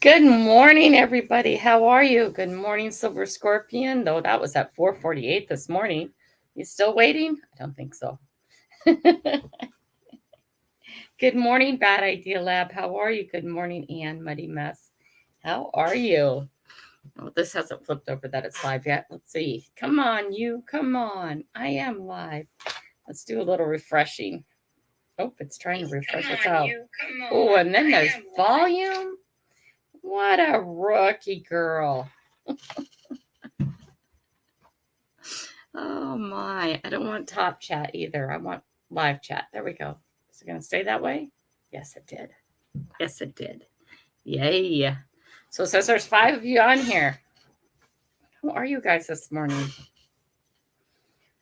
Good morning, everybody. How are you? Good morning, Silver Scorpion. Though that was at 4:48 this morning. You still waiting? I don't think so. Good morning, Bad Idea Lab. How are you? Good morning, Ann Muddy Mess. How are you? Oh, this hasn't flipped over that it's live yet. Let's see. Come on, you. Come on. I am live. Let's do a little refreshing. Oh, it's trying to refresh itself. Oh, and then there's volume. What a rookie girl. Oh my, I don't want top chat either. I want live chat. There we go. Is it going to stay that way? Yes, it did. Yes, it did. Yay. So it says there's 5 of you on here. How are you guys this morning?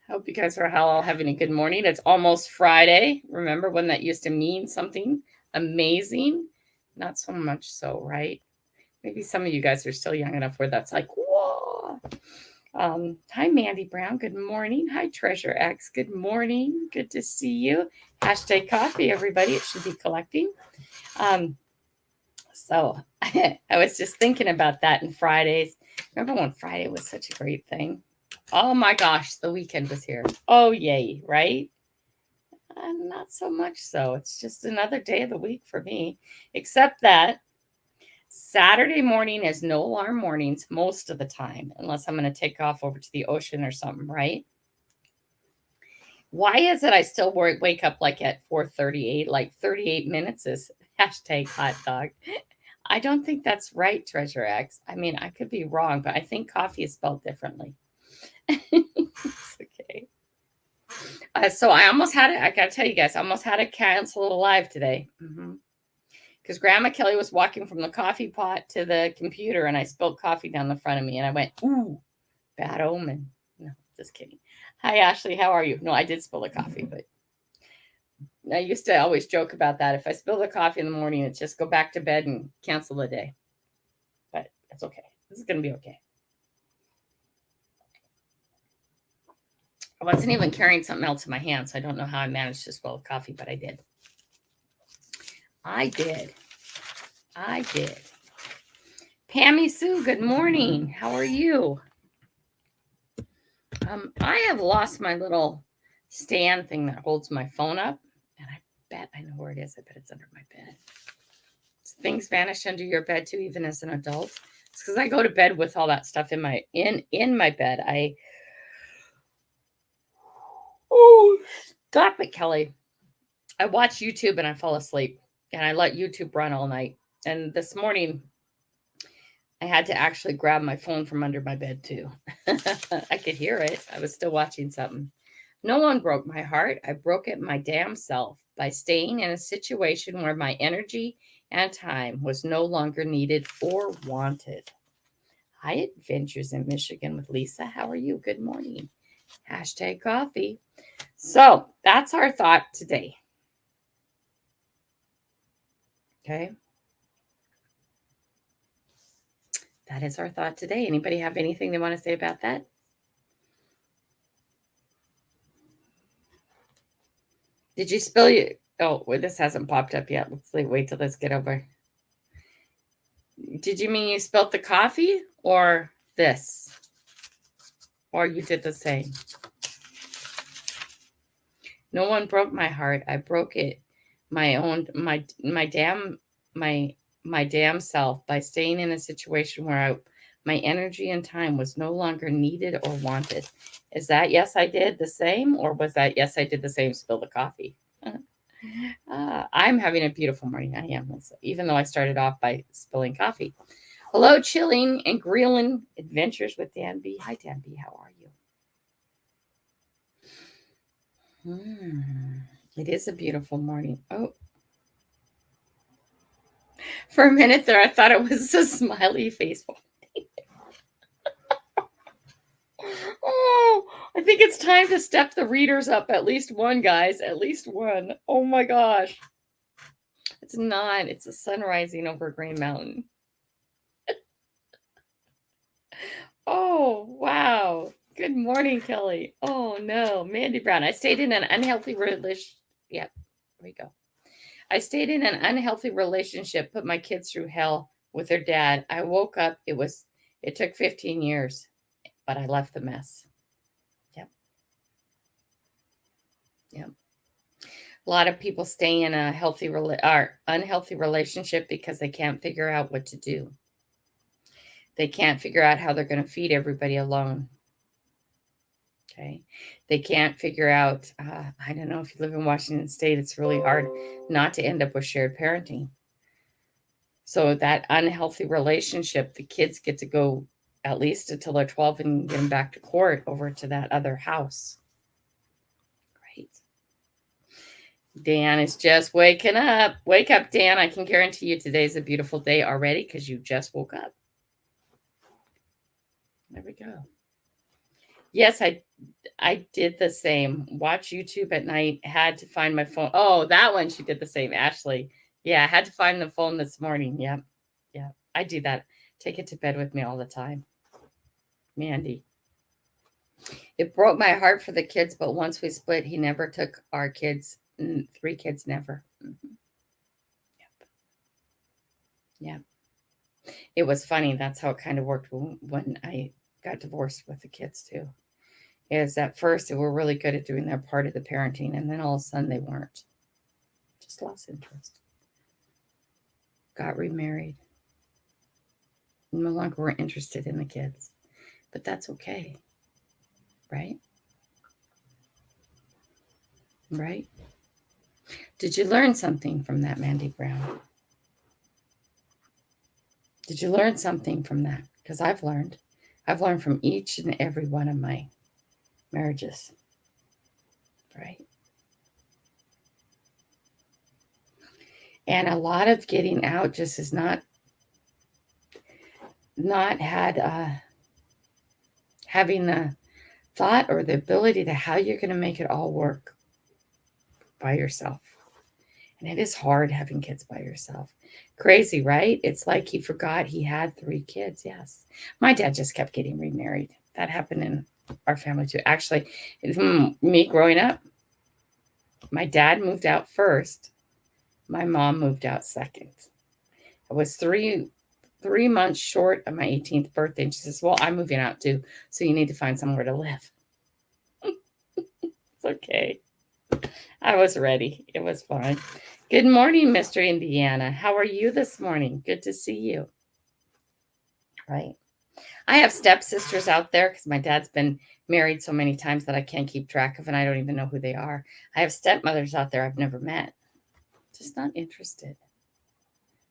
Hope you guys are all having a good morning. It's almost Friday. Remember when that used to mean something amazing? Not so much so, right? Maybe some of you guys are still young enough where that's like, whoa. Hi, Mandy Brown. Good morning. Hi, Treasure X. Good morning. Good to see you. Hashtag coffee, everybody. It should be collecting. So I was just thinking about that in Fridays. Remember when Friday was such a great thing? Oh my gosh, the weekend was here. Oh, yay, right? Not so much so. It's just another day of the week for me, except that Saturday morning is no alarm mornings most of the time, unless I'm going to take off over to the ocean or something, right? Why is it I still wake up like at 4:38, like 38 minutes is hashtag hot dog? I don't think that's right, Treasure X. I mean, I could be wrong, but I think coffee is spelled differently. It's okay. So I almost had it. I got to tell you guys, I almost had to cancel a live today. Because Grandma Kelly was walking from the coffee pot to the computer and I spilled coffee down the front of me and I went, ooh, bad omen. No, just kidding. Hi, Ashley. How are you? No, I did spill the coffee, but I used to always joke about that. If I spill the coffee in the morning, it's just go back to bed and cancel the day. But that's okay. This is going to be okay. I wasn't even carrying something else in my hand, so I don't know how I managed to spill coffee, but I did. I did. Pammy Sue, good morning. How are you? I have lost my little stand thing that holds my phone up, and I bet I know where it is. I bet it's under my bed. Things vanish under your bed too, even as an adult. It's because I go to bed with all that stuff in my bed. Stop it, Kelly. I watch YouTube and I fall asleep, and I let YouTube run all night. And this morning, I had to actually grab my phone from under my bed too. I could hear it. I was still watching something. No one broke my heart. I broke it my damn self by staying in a situation where my energy and time was no longer needed or wanted. Hi, Adventures in Michigan with Lisa. How are you? Good morning. Hashtag coffee. So that's our thought today. Okay. That is our thought today. Anybody have anything they want to say about that? Did you spill your... Oh, well, this hasn't popped up yet. Let's wait till this get over. Did you mean you spilled the coffee or this? Or you did the same? No one broke my heart. I broke it my damn self by staying in a situation where my energy and time was no longer needed or wanted. Is that yes, I did the same, or was that yes, I did the same, spill the coffee? I'm having a beautiful morning. I am, even though I started off by spilling coffee. Hello, chilling and grilling adventures with Dan B. Hi, Dan B. How are you? It is a beautiful morning. Oh, for a minute there, I thought it was a smiley face. Oh, I think it's time to step the readers up. At least one, guys. At least one. Oh my gosh. It's not. It's a sun rising over Green Mountain. Oh, wow. Good morning, Kelly. Oh, no. Mandy Brown. I stayed in an unhealthy relationship. Yep. There we go. I stayed in an unhealthy relationship, put my kids through hell with her dad. I woke up. It took 15 years, but I left the mess. Yep. Yep. A lot of people stay in a or unhealthy relationship because they can't figure out what to do. They can't figure out how they're going to feed everybody alone. Okay. They can't figure out, I don't know, if you live in Washington State, it's really hard not to end up with shared parenting. So that unhealthy relationship, the kids get to go at least until they're 12 and get them back to court over to that other house. Right. Dan is just waking up. Wake up, Dan. I can guarantee you today's a beautiful day already because you just woke up. There we go. Yes, I did the same. Watch YouTube at night. Had to find my phone. Oh, that one she did the same. Ashley. Yeah, I had to find the phone this morning. Yep. Yeah. I do that. Take it to bed with me all the time. Mandy. It broke my heart for the kids, but once we split, he never took our kids. 3 kids never. Mm-hmm. Yep. Yeah. It was funny. That's how it kind of worked when I got divorced with the kids too. Is at first they were really good at doing their part of the parenting, and then all of a sudden they weren't. Just lost interest. Got remarried. No longer were interested in the kids. But that's okay. Right? Right? Did you learn something from that, Mandy Brown? Did you learn something from that? Because I've learned. I've learned from each and every one of my marriages. Right? And a lot of getting out just is not had having the thought or the ability to how you're going to make it all work by yourself. And it is hard having kids by yourself. Crazy, right? It's like he forgot he had 3 kids. Yes. My dad just kept getting remarried. That happened in our family too. Actually, me growing up, my dad moved out first. My mom moved out second. I was 3 months short of my 18th birthday. And she says, well, I'm moving out too. So you need to find somewhere to live. It's okay. I was ready. It was fine. Good morning, Mr. Indiana. How are you this morning? Good to see you. Right. I have stepsisters out there because my dad's been married so many times that I can't keep track of, and I don't even know who they are. I have stepmothers out there I've never met. Just not interested.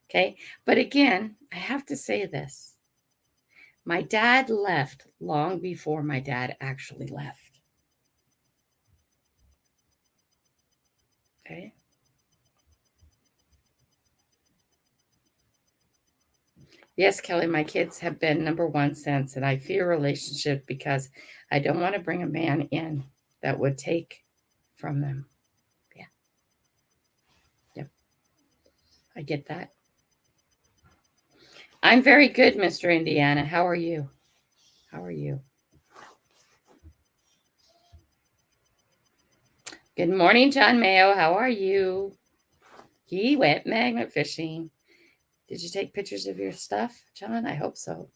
Okay. But again, I have to say this. My dad left long before my dad actually left. Okay. Yes, Kelly, my kids have been number one since, and I fear relationship because I don't want to bring a man in that would take from them. Yeah. Yep. I get that. I'm very good, Mr. Indiana. How are you? How are you? Good morning, John Mayo. How are you? He went magnet fishing. Did you take pictures of your stuff, John? I hope so.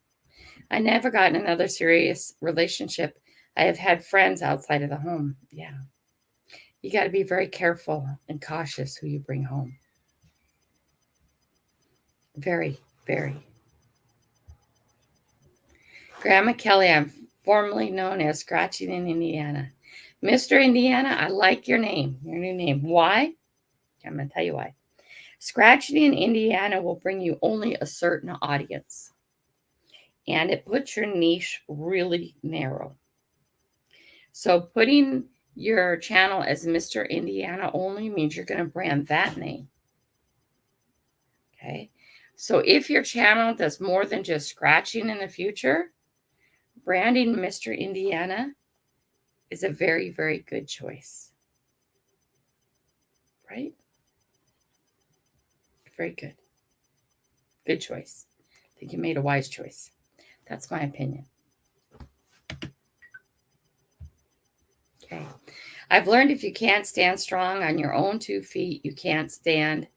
I never got in another serious relationship. I have had friends outside of the home. Yeah. You got to be very careful and cautious who you bring home. Very, very. Grandma Kelly, I'm formerly known as Scratching in Indiana. Mr. Indiana, I like your name, your new name. Why? I'm going to tell you why. Scratching in Indiana will bring you only a certain audience. And it puts your niche really narrow. So putting your channel as Mr. Indiana only means you're going to brand that name. Okay. So if your channel does more than just scratching in the future, branding Mr. Indiana is a very, very good choice. Right? Very good. Good choice. I think you made a wise choice. That's my opinion. Okay. I've learned if you can't stand strong on your own 2 feet, you can't stand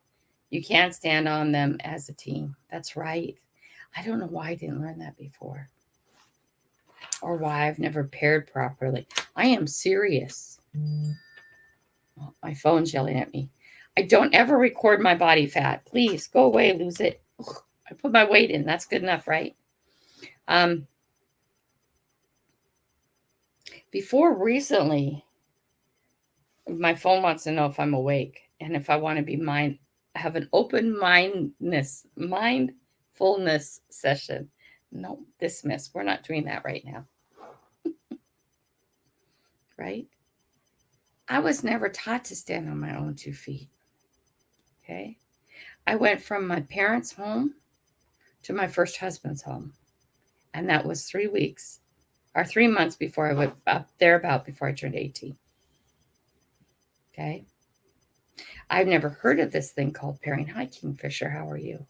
You can't stand on them as a team. That's right. I don't know why I didn't learn that before, or why I've never paired properly. I am serious. Oh, my phone's yelling at me. I don't ever record my body fat. Please go away, lose it. Ugh, I put my weight in. That's good enough, right? Before recently, my phone wants to know if I'm awake and if I want to be have an open mindfulness session. No, dismiss. We're not doing that right now. Right? I was never taught to stand on my own 2 feet. Okay? I went from my parents' home to my first husband's home. And that was 3 weeks or 3 months before I went thereabout before I turned 18. Okay? I've never heard of this thing called pairing. Hi, Kingfisher. How are you?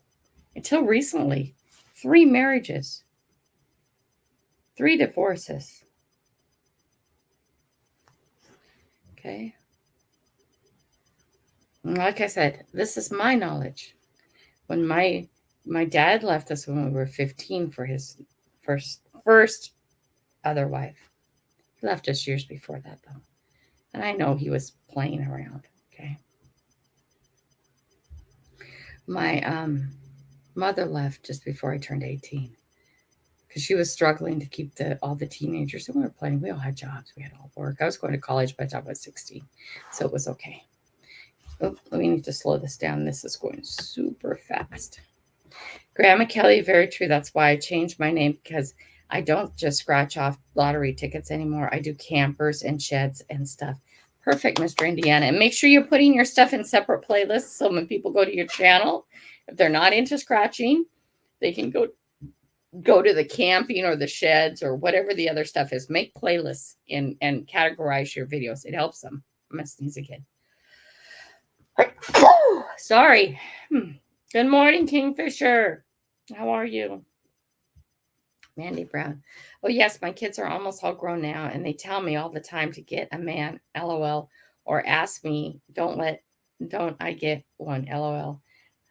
Until recently. 3 marriages. 3 divorces. Okay? And like I said, this is my knowledge. When my dad left us when we were 15 for his first other wife. He left us years before that, though. And I know he was playing around. Okay? My mother left just before I turned 18 because she was struggling to keep all the teenagers. And we were playing. We all had jobs. We had all work. I was going to college by the time I was 16, so it was okay. Oh, we need to slow this down. This is going super fast. Grandma Kelly, very true. That's why I changed my name, because I don't just scratch off lottery tickets anymore. I do campers and sheds and stuff. Perfect, Mr. Indiana. And make sure you're putting your stuff in separate playlists so when people go to your channel, if they're not into scratching, they can go to the camping or the sheds or whatever the other stuff is. Make playlists and categorize your videos. It helps them. I'm going to sneeze again. Sorry. Good morning, Kingfisher. How are you? Mandy Brown. Oh, yes, my kids are almost all grown now, and they tell me all the time to get a man, LOL, or ask me, don't I get one, LOL.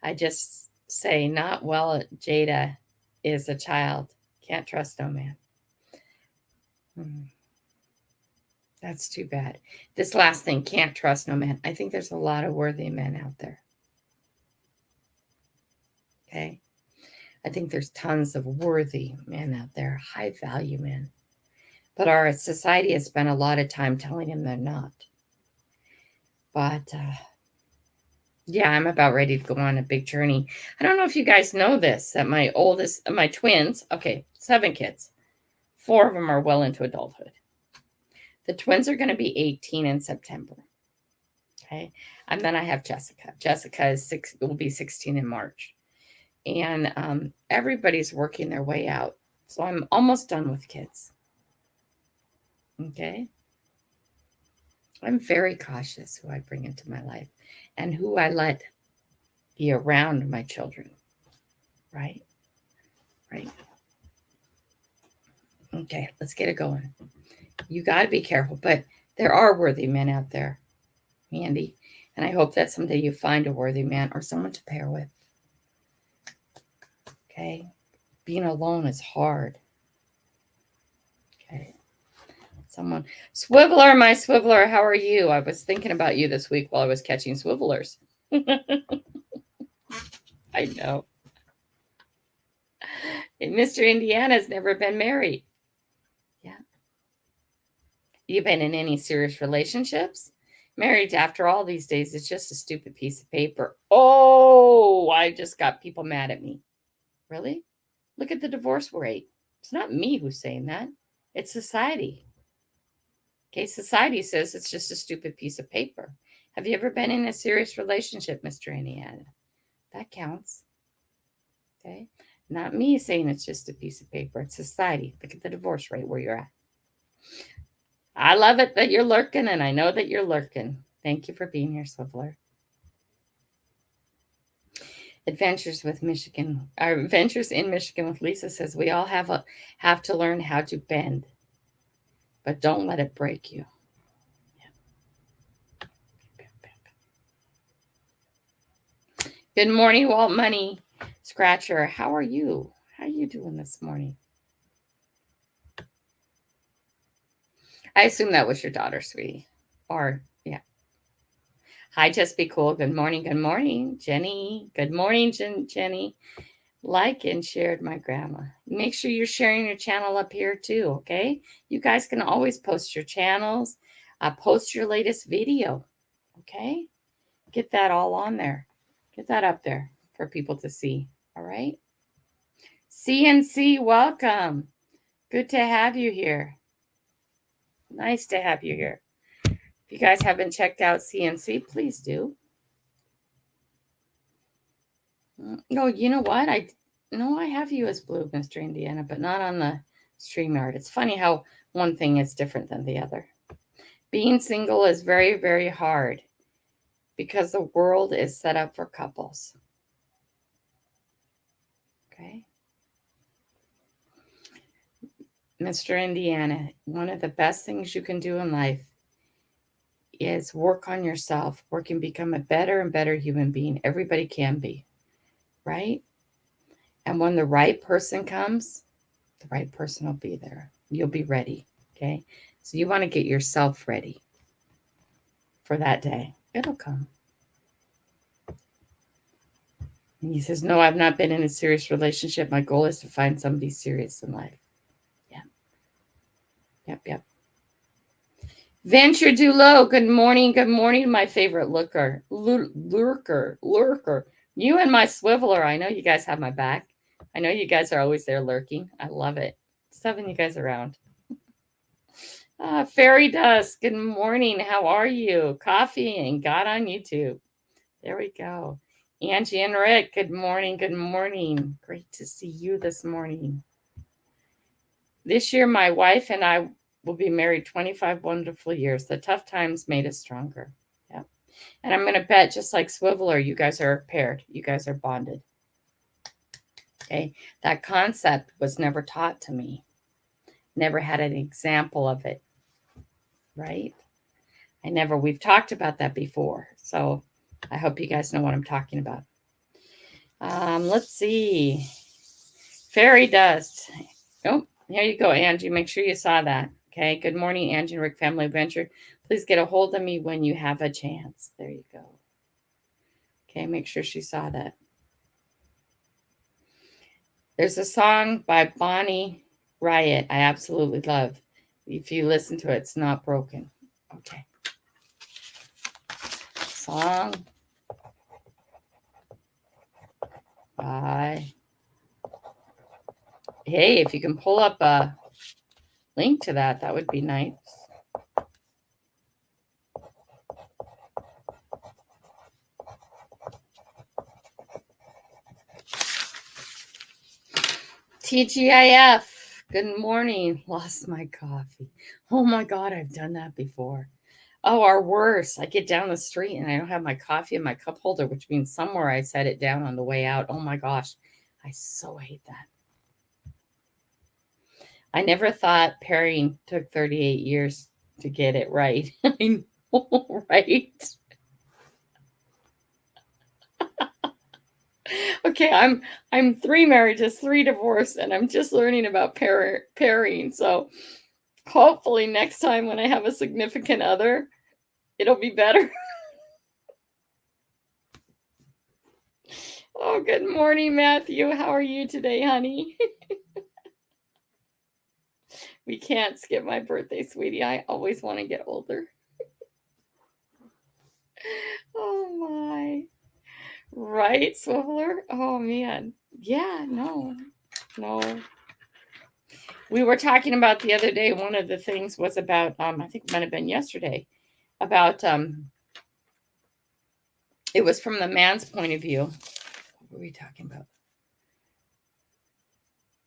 I just say, not well, Jada is a child. Can't trust no man. That's too bad. This last thing, can't trust no man. I think there's a lot of worthy men out there. Okay? I think there's tons of worthy men out there, high value men. But our society has spent a lot of time telling them they're not. But yeah, I'm about ready to go on a big journey. I don't know if you guys know this, that my twins, okay, 7 kids, 4 of them are well into adulthood. The twins are going to be 18 in September. Okay. And then I have Jessica. Jessica will be 16 in March. And everybody's working their way out. So I'm almost done with kids. Okay. I'm very cautious who I bring into my life and who I let be around my children. Right? Right. Okay, let's get it going. You got to be careful, but there are worthy men out there, Mandy. And I hope that someday you find a worthy man or someone to pair with. Okay? Being alone is hard. Okay. Someone. Swiveler, my swiveler, how are you? I was thinking about you this week while I was catching swivelers. I know. And Mr. Indiana's never been married. Yeah. You been in any serious relationships? Marriage, after all these days, is just a stupid piece of paper. Oh, I just got people mad at me. Really? Look at the divorce rate. It's not me who's saying that. It's society. Okay, society says it's just a stupid piece of paper. Have you ever been in a serious relationship, Mr. Indiana? That counts. Okay? Not me saying it's just a piece of paper. It's society. Look at the divorce rate where you're at. I love it that you're lurking, and I know that you're lurking. Thank you for being here, Swiveler. Adventures in Michigan with Lisa says we all have to learn how to bend, but don't let it break you. Yeah. Good morning, Walt Money Scratcher. How are you? How are you doing this morning? I assume that was your daughter, sweetie. Or, yeah. Hi, Just Be Cool. Good morning. Good morning, Jenny. Good morning, Jenny. Like and shared my grandma. Make sure you're sharing your channel up here too, okay? You guys can always post your channels, post your latest video, okay? Get that all on there. Get that up there for people to see, all right? CNC, welcome. Good to have you here. Nice to have you here. If you guys haven't checked out CNC, please do. No, you know what? I have you as blue, Mr. Indiana, but not on the StreamYard. It's funny how one thing is different than the other. Being single is very, very hard because the world is set up for couples. Okay? Mr. Indiana, one of the best things you can do in life is work on yourself, work and become a better and better human being. Everybody can be, right? And when the right person comes, the right person will be there. You'll be ready, okay? So you want to get yourself ready for that day. It'll come. And he says, no, I've not been in a serious relationship. My goal is to find somebody serious in life. Yep. Venture Dulo, good morning, my favorite lurker. You and my swiveler, I know you guys have my back. I know you guys are always there lurking. I love it. Just having you guys around. Fairy Dust, good morning. How are you? Coffee and God on YouTube. There we go. Angie and Rick, good morning. Great to see you this morning. This year, my wife and I will be married 25 wonderful years. The tough times made us stronger. Yeah. And I'm going to bet, just like Swiveler, you guys are paired. You guys are bonded. Okay. That concept was never taught to me. Never had an example of it. Right? We've talked about that before. So I hope you guys know what I'm talking about. Let's see. Fairy Dust. Oh, here you go, Angie. Make sure you saw that. Okay. Good morning, Angie and Rick Family Adventure. Please get a hold of me when you have a chance. There you go. Okay. Make sure she saw that. There's a song by Bonnie Riot I absolutely love. If you listen to it, it's not broken. Okay. Song by... Hey, if you can pull up a link to that, that would be nice. TGIF, good morning. Lost my coffee. Oh my God, I've done that before. Oh, or worse, I get down the street and I don't have my coffee in my cup holder, which means somewhere I set it down on the way out. Oh my gosh, I so hate that. I never thought pairing took 38 years to get it right. I know, right? Okay, I'm 3 marriages, 3 divorced, and I'm just learning about pairing. So hopefully next time when I have a significant other, it'll be better. Oh, good morning, Matthew. How are you today, honey? We can't skip my birthday, sweetie. I always want to get older. Oh, my. Right, Swiveler? Oh, man. Yeah, no. We were talking about the other day, one of the things was about, I think it might have been yesterday, about, it was from the man's point of view. What were we talking about?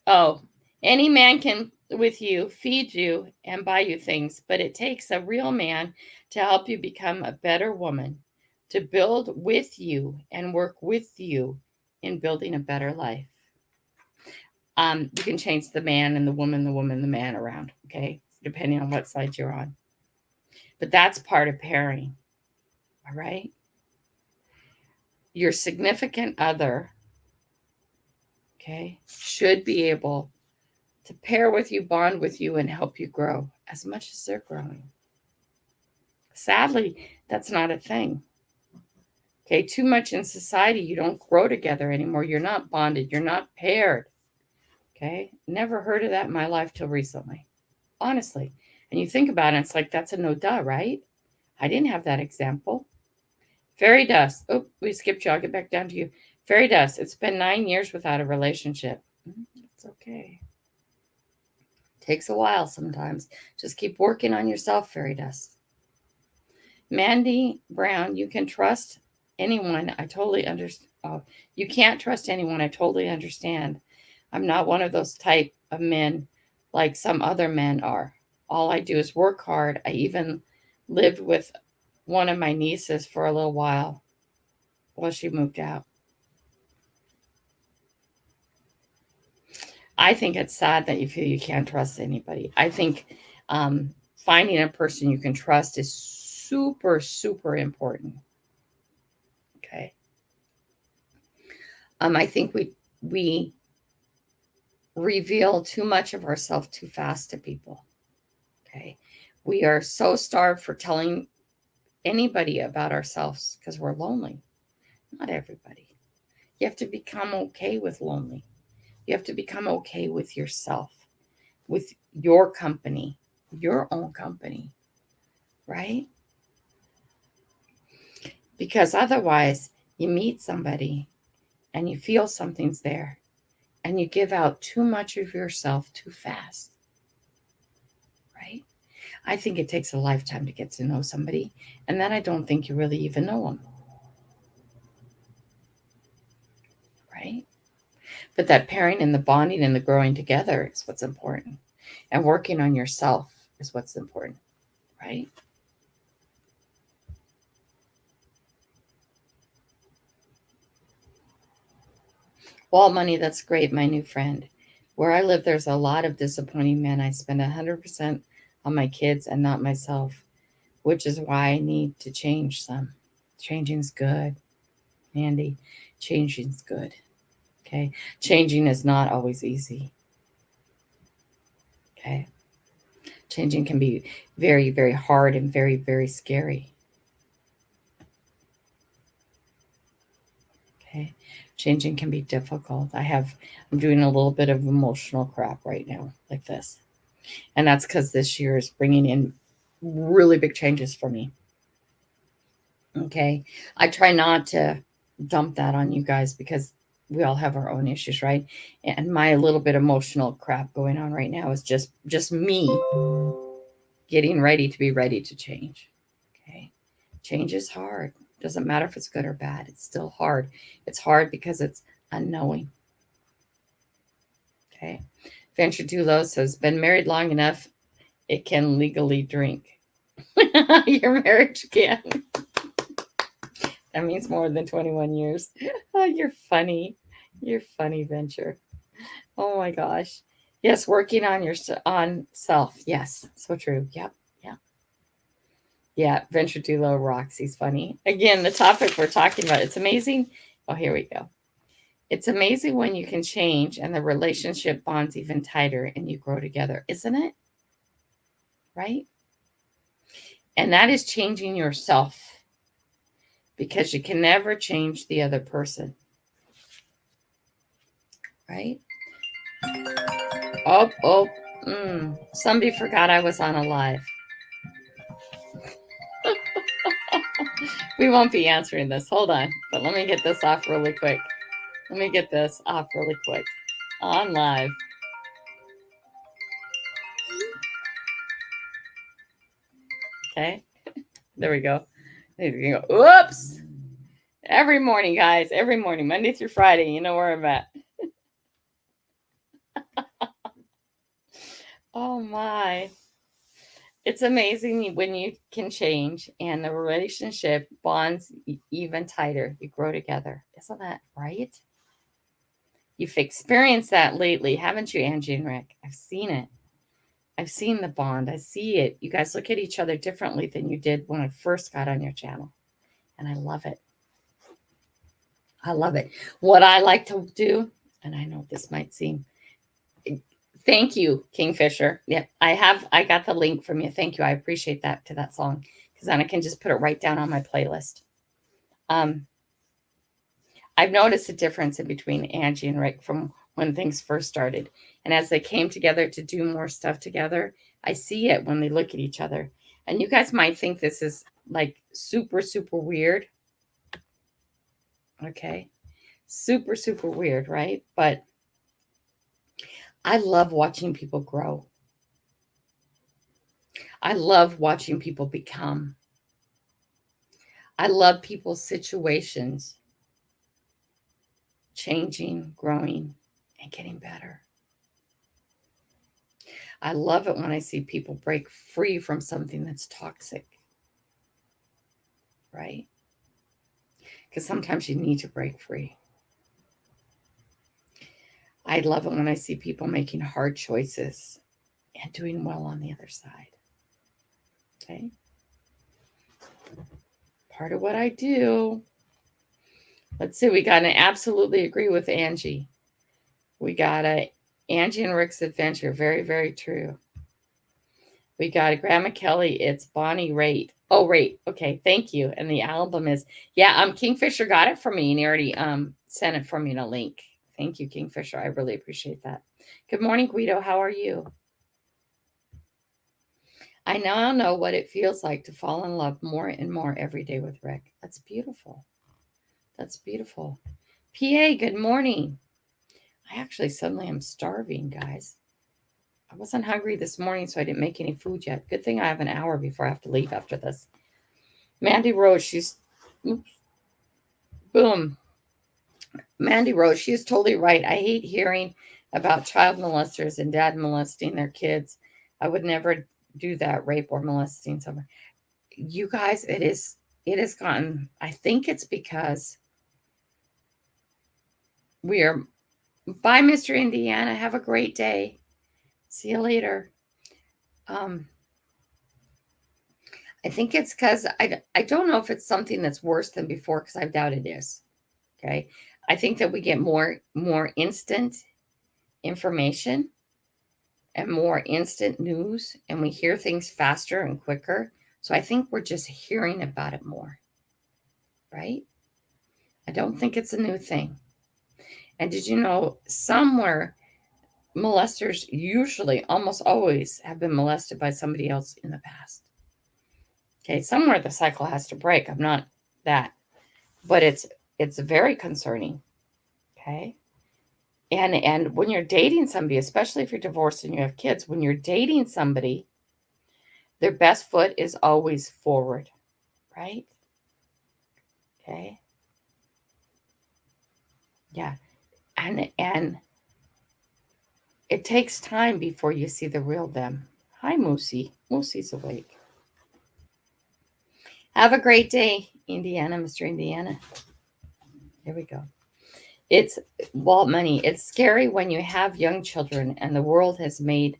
Oh, any man can with you, feed you, and buy you things, but it takes a real man to help you become a better woman, to build with you and work with you in building a better life. You can change the man and the woman, the man around, okay? Depending on what side you're on. But that's part of pairing, all right? Your significant other, okay, should be able to pair with you, bond with you, and help you grow as much as they're growing. Sadly, that's not a thing. Okay, too much in society, you don't grow together anymore. You're not bonded, you're not paired. Okay, never heard of that in my life till recently, honestly. And you think about it, it's like that's a no duh, right? I didn't have that example. Fairy dust. Oh, we skipped you. I'll get back down to you. Fairy dust. It's been 9 years without a relationship. It's okay. Takes a while sometimes. Just keep working on yourself, fairy dust. Mandy Brown, you can trust anyone. I totally understand. Oh, you can't trust anyone. I totally understand. I'm not one of those type of men like some other men are. All I do is work hard. I even lived with one of my nieces for a little while she moved out. I think it's sad that you feel you can't trust anybody. I think finding a person you can trust is super, super important. Okay. I think we reveal too much of ourselves too fast to people. Okay. We are so starved for telling anybody about ourselves because we're lonely. Not everybody. You have to become okay with lonely. You have to become okay with yourself, with your company, your own company, right? Because otherwise, you meet somebody and you feel something's there and you give out too much of yourself too fast, right? I think it takes a lifetime to get to know somebody, and then I don't think you really even know them, right? But that pairing and the bonding and the growing together is what's important. And working on yourself is what's important, right? Wall money, that's great, my new friend. Where I live, there's a lot of disappointing men. I spend 100% on my kids and not myself, which is why I need to change some. Changing's good, Andy. Changing's good. Okay. Changing is not always easy. Okay. Changing can be very, very hard and very, very scary. Okay. Changing can be difficult. I'm doing a little bit of emotional crap right now, like this. And that's because this year is bringing in really big changes for me. Okay. I try not to dump that on you guys because we all have our own issues, right? And my little bit emotional crap going on right now is just me getting ready to be ready to change. Okay. Change is hard. Doesn't matter if it's good or bad. It's still hard. It's hard because it's unknowing. Okay. Venture Too Low says, been married long enough, it can legally drink. Your marriage can. That means more than 21 years. Oh, you're funny. You're funny, Venture. Oh my gosh. Yes, working on on self. Yes, so true. Yep. Yeah. Yeah. Venture Too Low rocks. He's funny. Again, the topic we're talking about. It's amazing. Oh, here we go. It's amazing when you can change and the relationship bonds even tighter and you grow together, isn't it? Right? And that is changing yourself because you can never change the other person. Right? Oh. Somebody forgot I was on a live. We won't be answering this. Hold on. But let me get this off really quick. On live. Okay. There we go. Oops. Every morning, guys. Every morning, Monday through Friday. You know where I'm at. Oh my. It's amazing when you can change and the relationship bonds even tighter. You grow together. Isn't that right? You've experienced that lately, haven't you, Angie and Rick? I've seen it. I've seen the bond. I see it. You guys look at each other differently than you did when I first got on your channel. And I love it. I love it. What I like to do, and I know this might seem, thank you, Kingfisher. Yep, I got the link from you. Thank you. I appreciate that to that song because then I can just put it right down on my playlist. Um, I've noticed a difference in between Angie and Rick from when things first started. And as they came together to do more stuff together, I see it when they look at each other. And you guys might think this is like super, super weird. Okay. Super, super weird, right? But I love watching people grow. I love watching people become. I love people's situations changing, growing, and getting better. I love it when I see people break free from something that's toxic, right? Because sometimes you need to break free. I love it when I see people making hard choices and doing well on the other side. Okay? Part of what I do. Let's see, we got an absolutely agree with Angie. We got a Angie and Rick's adventure. Very, very true. We got a Grandma Kelly. It's Bonnie Raitt. Oh, Raitt. Okay, thank you. And the album is, yeah, Kingfisher got it for me and he already sent it for me in a link. Thank you, Kingfisher. I really appreciate that. Good morning, Guido. How are you? I now know what it feels like to fall in love more and more every day with Rick. That's beautiful. That's beautiful. PA, good morning. I actually suddenly am starving, guys. I wasn't hungry this morning, so I didn't make any food yet. Good thing I have an hour before I have to leave after this. Mandy Rose, she's, oops, boom. Mandy Rose, she is totally right. I hate hearing about child molesters and dad molesting their kids. I would never do that, rape or molesting someone. You guys, it has gotten, I think it's because we are, bye, Mr. Indiana. Have a great day. See you later. I think it's because I don't know if it's something that's worse than before, because I doubt it is. Okay. I think that we get more instant information and more instant news, and we hear things faster and quicker. So I think we're just hearing about it more. Right? I don't think it's a new thing. And did you know somewhere molesters usually, almost always, have been molested by somebody else in the past? Okay, somewhere the cycle has to break. I'm not that, but it's very concerning. Okay, and when you're dating somebody, especially if you're divorced and you have kids, when you're dating somebody, their best foot is always forward, right? Okay, yeah, and it takes time before you see the real them. Hi, Moosey. Moosey's awake. Have a great day, Indiana, Mr. Indiana. Here we go. It's Walt Money. It's scary when you have young children and the world has made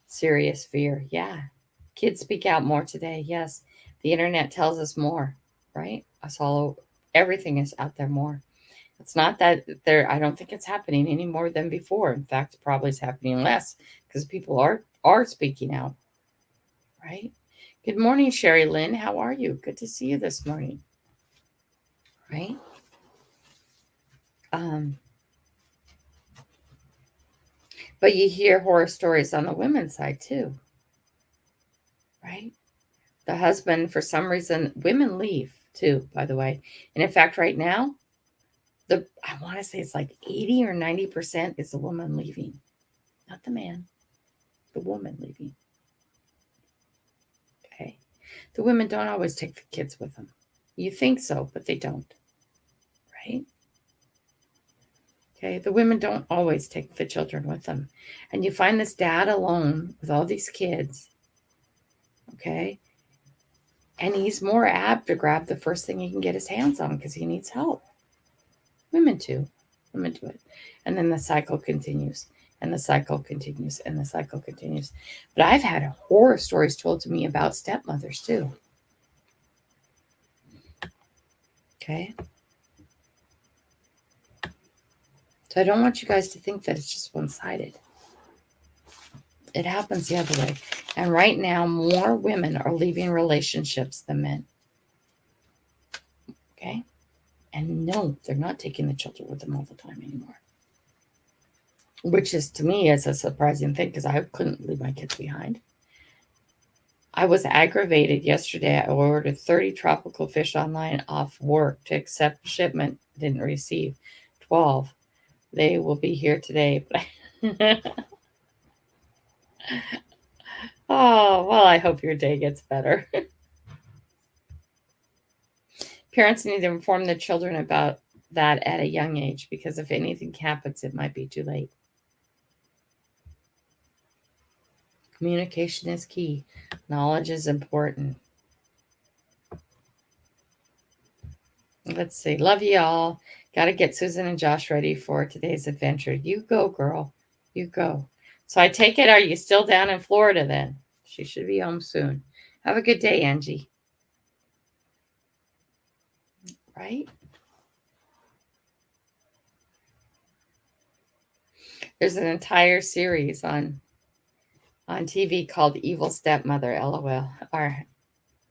serious fear. Yeah. Kids speak out more today. Yes. The internet tells us more, right? Us all, everything is out there more. It's not that there, I don't think it's happening any more than before. In fact, it probably is happening less because people are speaking out, right? Good morning, Sherry Lynn. How are you? Good to see you this morning. Right? But you hear horror stories on the women's side too, right? The husband, for some reason, women leave too, by the way. And in fact, right now, I want to say it's like 80 or 90% is the woman leaving, not the man, the woman leaving. Okay. The women don't always take the kids with them. You think so, but they don't, right? Okay. The women don't always take the children with them. And you find this dad alone with all these kids, okay? And he's more apt to grab the first thing he can get his hands on because he needs help. Women too. Women do it. And then the cycle continues, and the cycle continues, and the cycle continues. But I've had horror stories told to me about stepmothers too. Okay. So I don't want you guys to think that it's just one-sided. It happens the other way. And right now, more women are leaving relationships than men. Okay? And no, they're not taking the children with them all the time anymore. Which is, to me, is a surprising thing because I couldn't leave my kids behind. I was aggravated yesterday. I ordered 30 tropical fish online off work to accept shipment. Didn't receive 12. They will be here today. Oh, well, I hope your day gets better. Parents need to inform their children about that at a young age because if anything happens, it might be too late. Communication is key. Knowledge is important. Let's see. Love you all. Got to get Susan and Josh ready for today's adventure. You go, girl. You go. So I take it, are you still down in Florida then? She should be home soon. Have a good day, Angie. Right? There's an entire series on TV called Evil Stepmother, LOL, or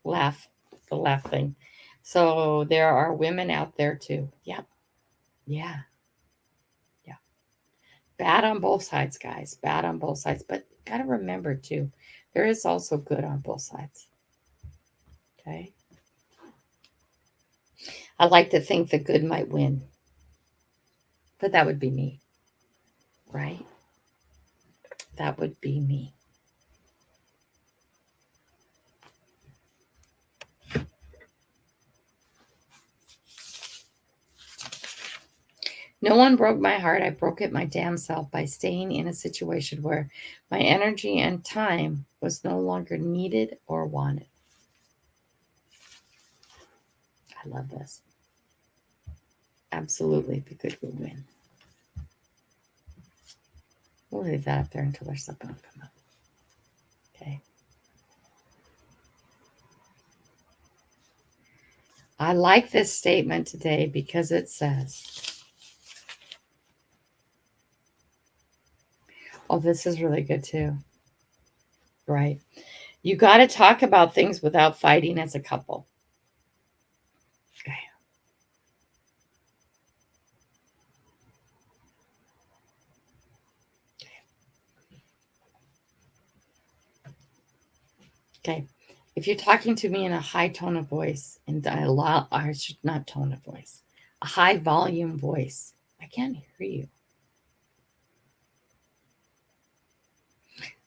laugh, the laugh thing. So there are women out there too. Yep. Yeah. Yeah. Bad on both sides, guys. Bad on both sides. But got to remember too, there is also good on both sides. Okay. I like to think the good might win. But that would be me. Right? That would be me. No one broke my heart. I broke it my damn self by staying in a situation where my energy and time was no longer needed or wanted. I love this. Absolutely, the good will win. We'll leave that up there until there's something to come up. Okay. I like this statement today because it says, oh, this is really good too. Right. You got to talk about things without fighting as a couple. Okay. Okay. If you're talking to me in a high tone of voice, and I should not tone of voice, a high volume voice, I can't hear you.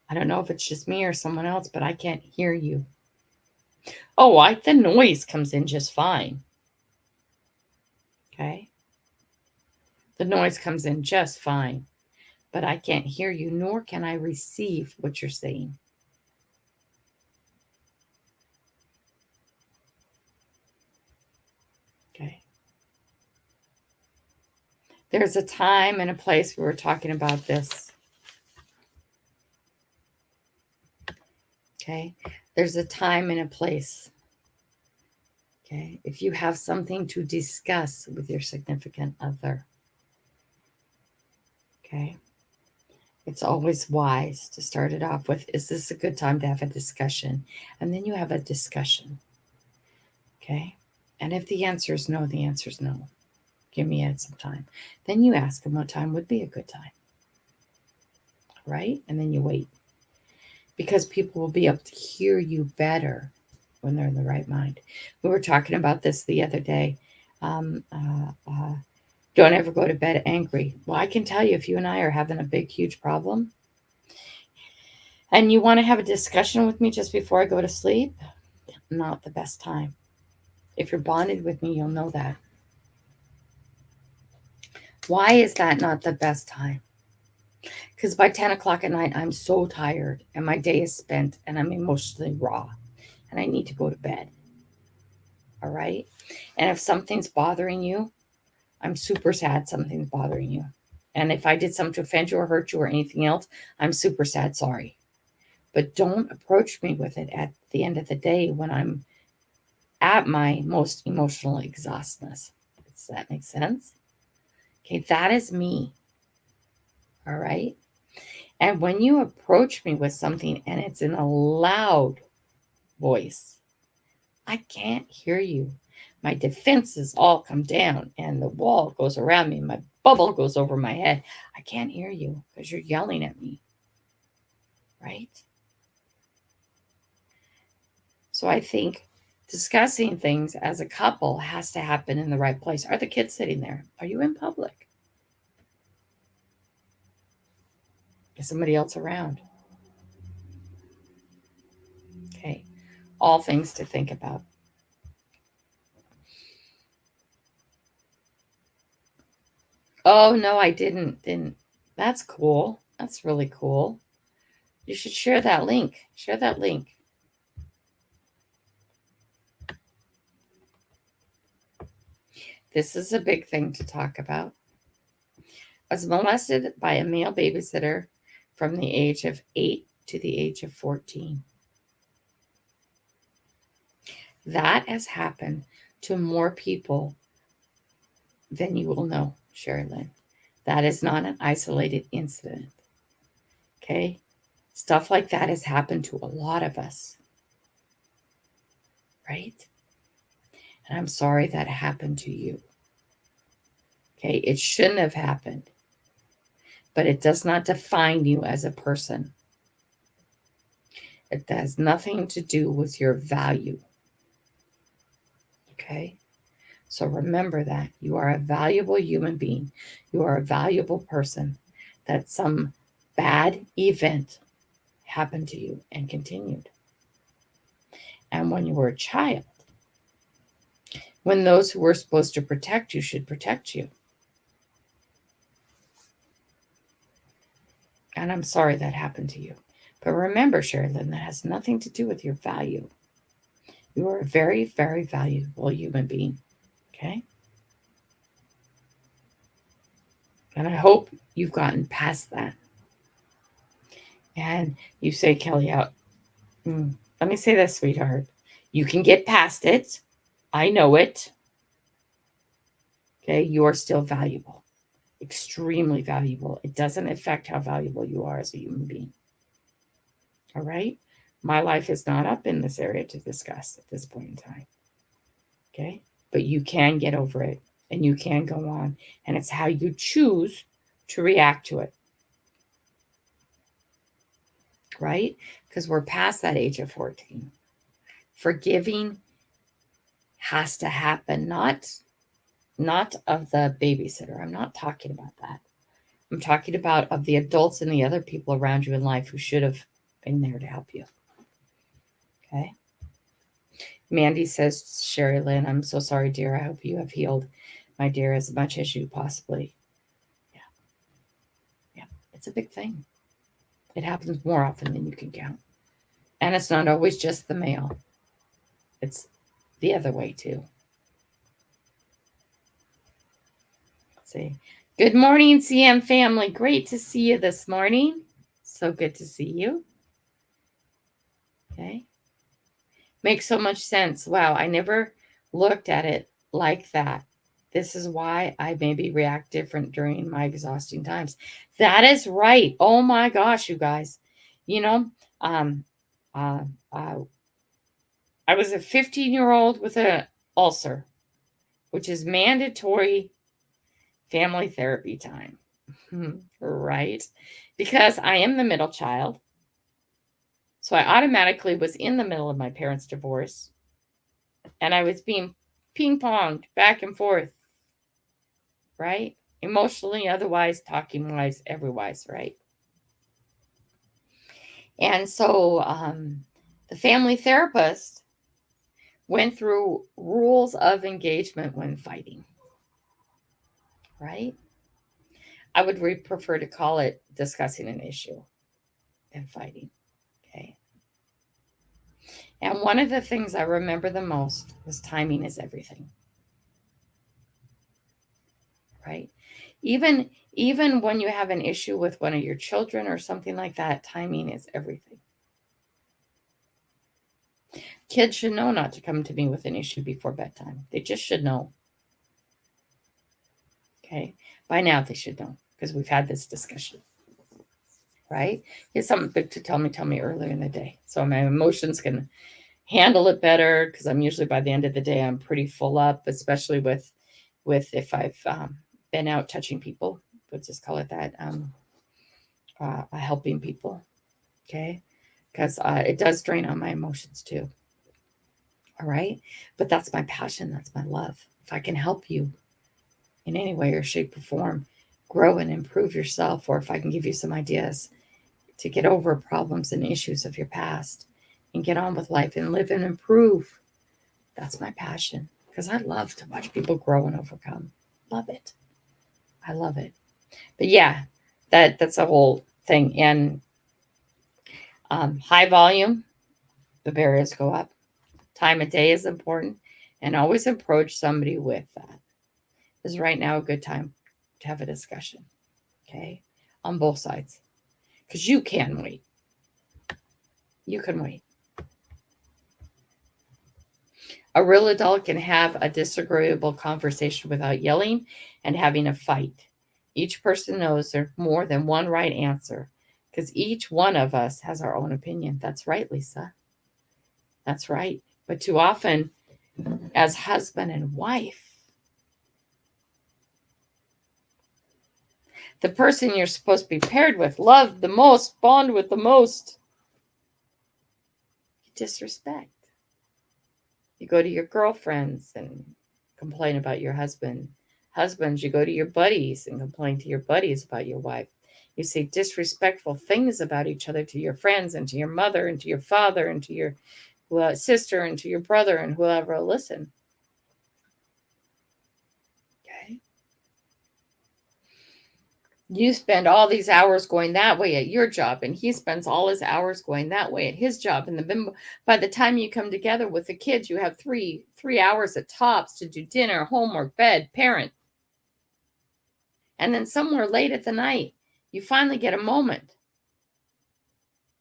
I don't know if it's just me or someone else, but I can't hear you. Oh, the noise comes in just fine. Okay. The noise comes in just fine, but I can't hear you, nor can I receive what you're saying. Okay. There's a time and a place we were talking about this. Okay. There's a time and a place. Okay. If you have something to discuss with your significant other, okay, it's always wise to start it off with, is this a good time to have a discussion? And then you have a discussion. Okay. And if the answer is no, the answer is no. Give me some time. Then you ask them what time would be a good time. Right? And then you wait. Because people will be able to hear you better when they're in the right mind. We were talking about this the other day. Don't ever go to bed angry. Well, I can tell you, if you and I are having a big, huge problem and you want to have a discussion with me just before I go to sleep, not the best time. If you're bonded with me, you'll know that. Why is that not the best time? Because by 10 o'clock at night, I'm so tired and my day is spent and I'm emotionally raw and I need to go to bed. All right? And if something's bothering you, I'm super sad something's bothering you. And if I did something to offend you or hurt you or anything else, I'm super sad, sorry. But don't approach me with it at the end of the day when I'm at my most emotional exhaustness. Does that make sense? Okay, that is me. All right. And when you approach me with something and it's in a loud voice, I can't hear you. My defenses all come down and the wall goes around me. My bubble goes over my head. I can't hear you because you're yelling at me. Right? So I think discussing things as a couple has to happen in the right place. Are the kids sitting there? Are you in public? Is somebody else around? Okay. All things to think about. Oh, no, I didn't. That's cool. That's really cool. You should share that link. Share that link. This is a big thing to talk about. I was molested by a male babysitter from the age of 8 to the age of 14. That has happened to more people than you will know, Sherry Lynn. That is not an isolated incident. Okay? Stuff like that has happened to a lot of us. Right? And I'm sorry that happened to you. Okay? It shouldn't have happened. But it does not define you as a person. It has nothing to do with your value. Okay? So remember that you are a valuable human being. You are a valuable person. That some bad event happened to you and continued. And when you were a child, when those who were supposed to protect you should protect you. And I'm sorry that happened to you. But remember, Sherilyn, that has nothing to do with your value. You are a very, very valuable human being. Okay? And I hope you've gotten past that. And you say, Kelly, out. Let me say this, sweetheart. You can get past it. I know it. Okay? You are still valuable. Extremely valuable. It doesn't affect how valuable you are as a human being. All right? My life is not up in this area to discuss at this point in time. Okay? But you can get over it and you can go on. And it's how you choose to react to it. Right? Because we're past that age of 14. Forgiving has to happen, not of the babysitter. I'm not talking about that. I'm talking about of the adults and the other people around you in life who should have been there to help you. Okay? Mandy says, Sherry Lynn, I'm so sorry, dear. I hope you have healed, my dear, as much as you possibly. Yeah. It's a big thing. It happens more often than you can count. And it's not always just the male. It's the other way too. Let's see. Good morning, CM family. Great to see you this morning. So good to see you. Okay. Makes so much sense. Wow, I never looked at it like that. This is why I maybe react different during my exhausting times. That is right. Oh my gosh, you guys. You know, I was a 15-year-old with an ulcer, which is mandatory family therapy time. Right? Because I am the middle child. So I automatically was in the middle of my parents' divorce. And I was being ping-ponged back and forth. Right? Emotionally, otherwise, talking-wise, everywise, right? And so the family therapist went through rules of engagement when fighting. Right? I would prefer to call it discussing an issue than fighting. Okay. And one of the things I remember the most was timing is everything. Right? Even when you have an issue with one of your children or something like that, timing is everything. Kids should know not to come to me with an issue before bedtime. They just should know. Okay? By now they should know because we've had this discussion. right? He has something big to tell me earlier in the day. So my emotions can handle it better because I'm usually by the end of the day, I'm pretty full up, especially with if I've been out touching people, let's just call it that, helping people, okay? Because it does drain on my emotions too, all right? But that's my passion, that's my love. If I can help you in any way or shape or form, grow and improve yourself, or if I can give you some ideas to get over problems and issues of your past and get on with life and live and improve, that's my passion. Because I love to watch people grow and overcome. Love it. I love it. But yeah, that's a whole thing. And high volume, the barriers go up. Time of day is important, and always approach somebody with that. Is right now a good time to have a discussion, okay, on both sides, because you can wait. You can wait. A real adult can have a disagreeable conversation without yelling and having a fight. Each person knows there's more than one right answer because each one of us has our own opinion. That's right, Lisa. That's right. But too often, as husband and wife, the person you're supposed to be paired with, love the most, bond with the most, you disrespect. You go to your girlfriends and complain about your husband. Husbands, you go to your buddies and complain to your buddies about your wife. You say disrespectful things about each other to your friends and to your mother and to your father and to your sister and to your brother and whoever will listen. Okay. You spend all these hours going that way at your job, and he spends all his hours going that way at his job. And by the time you come together with the kids, you have three hours at tops to do dinner, homework, bed, parent. And then somewhere late at the night, you finally get a moment.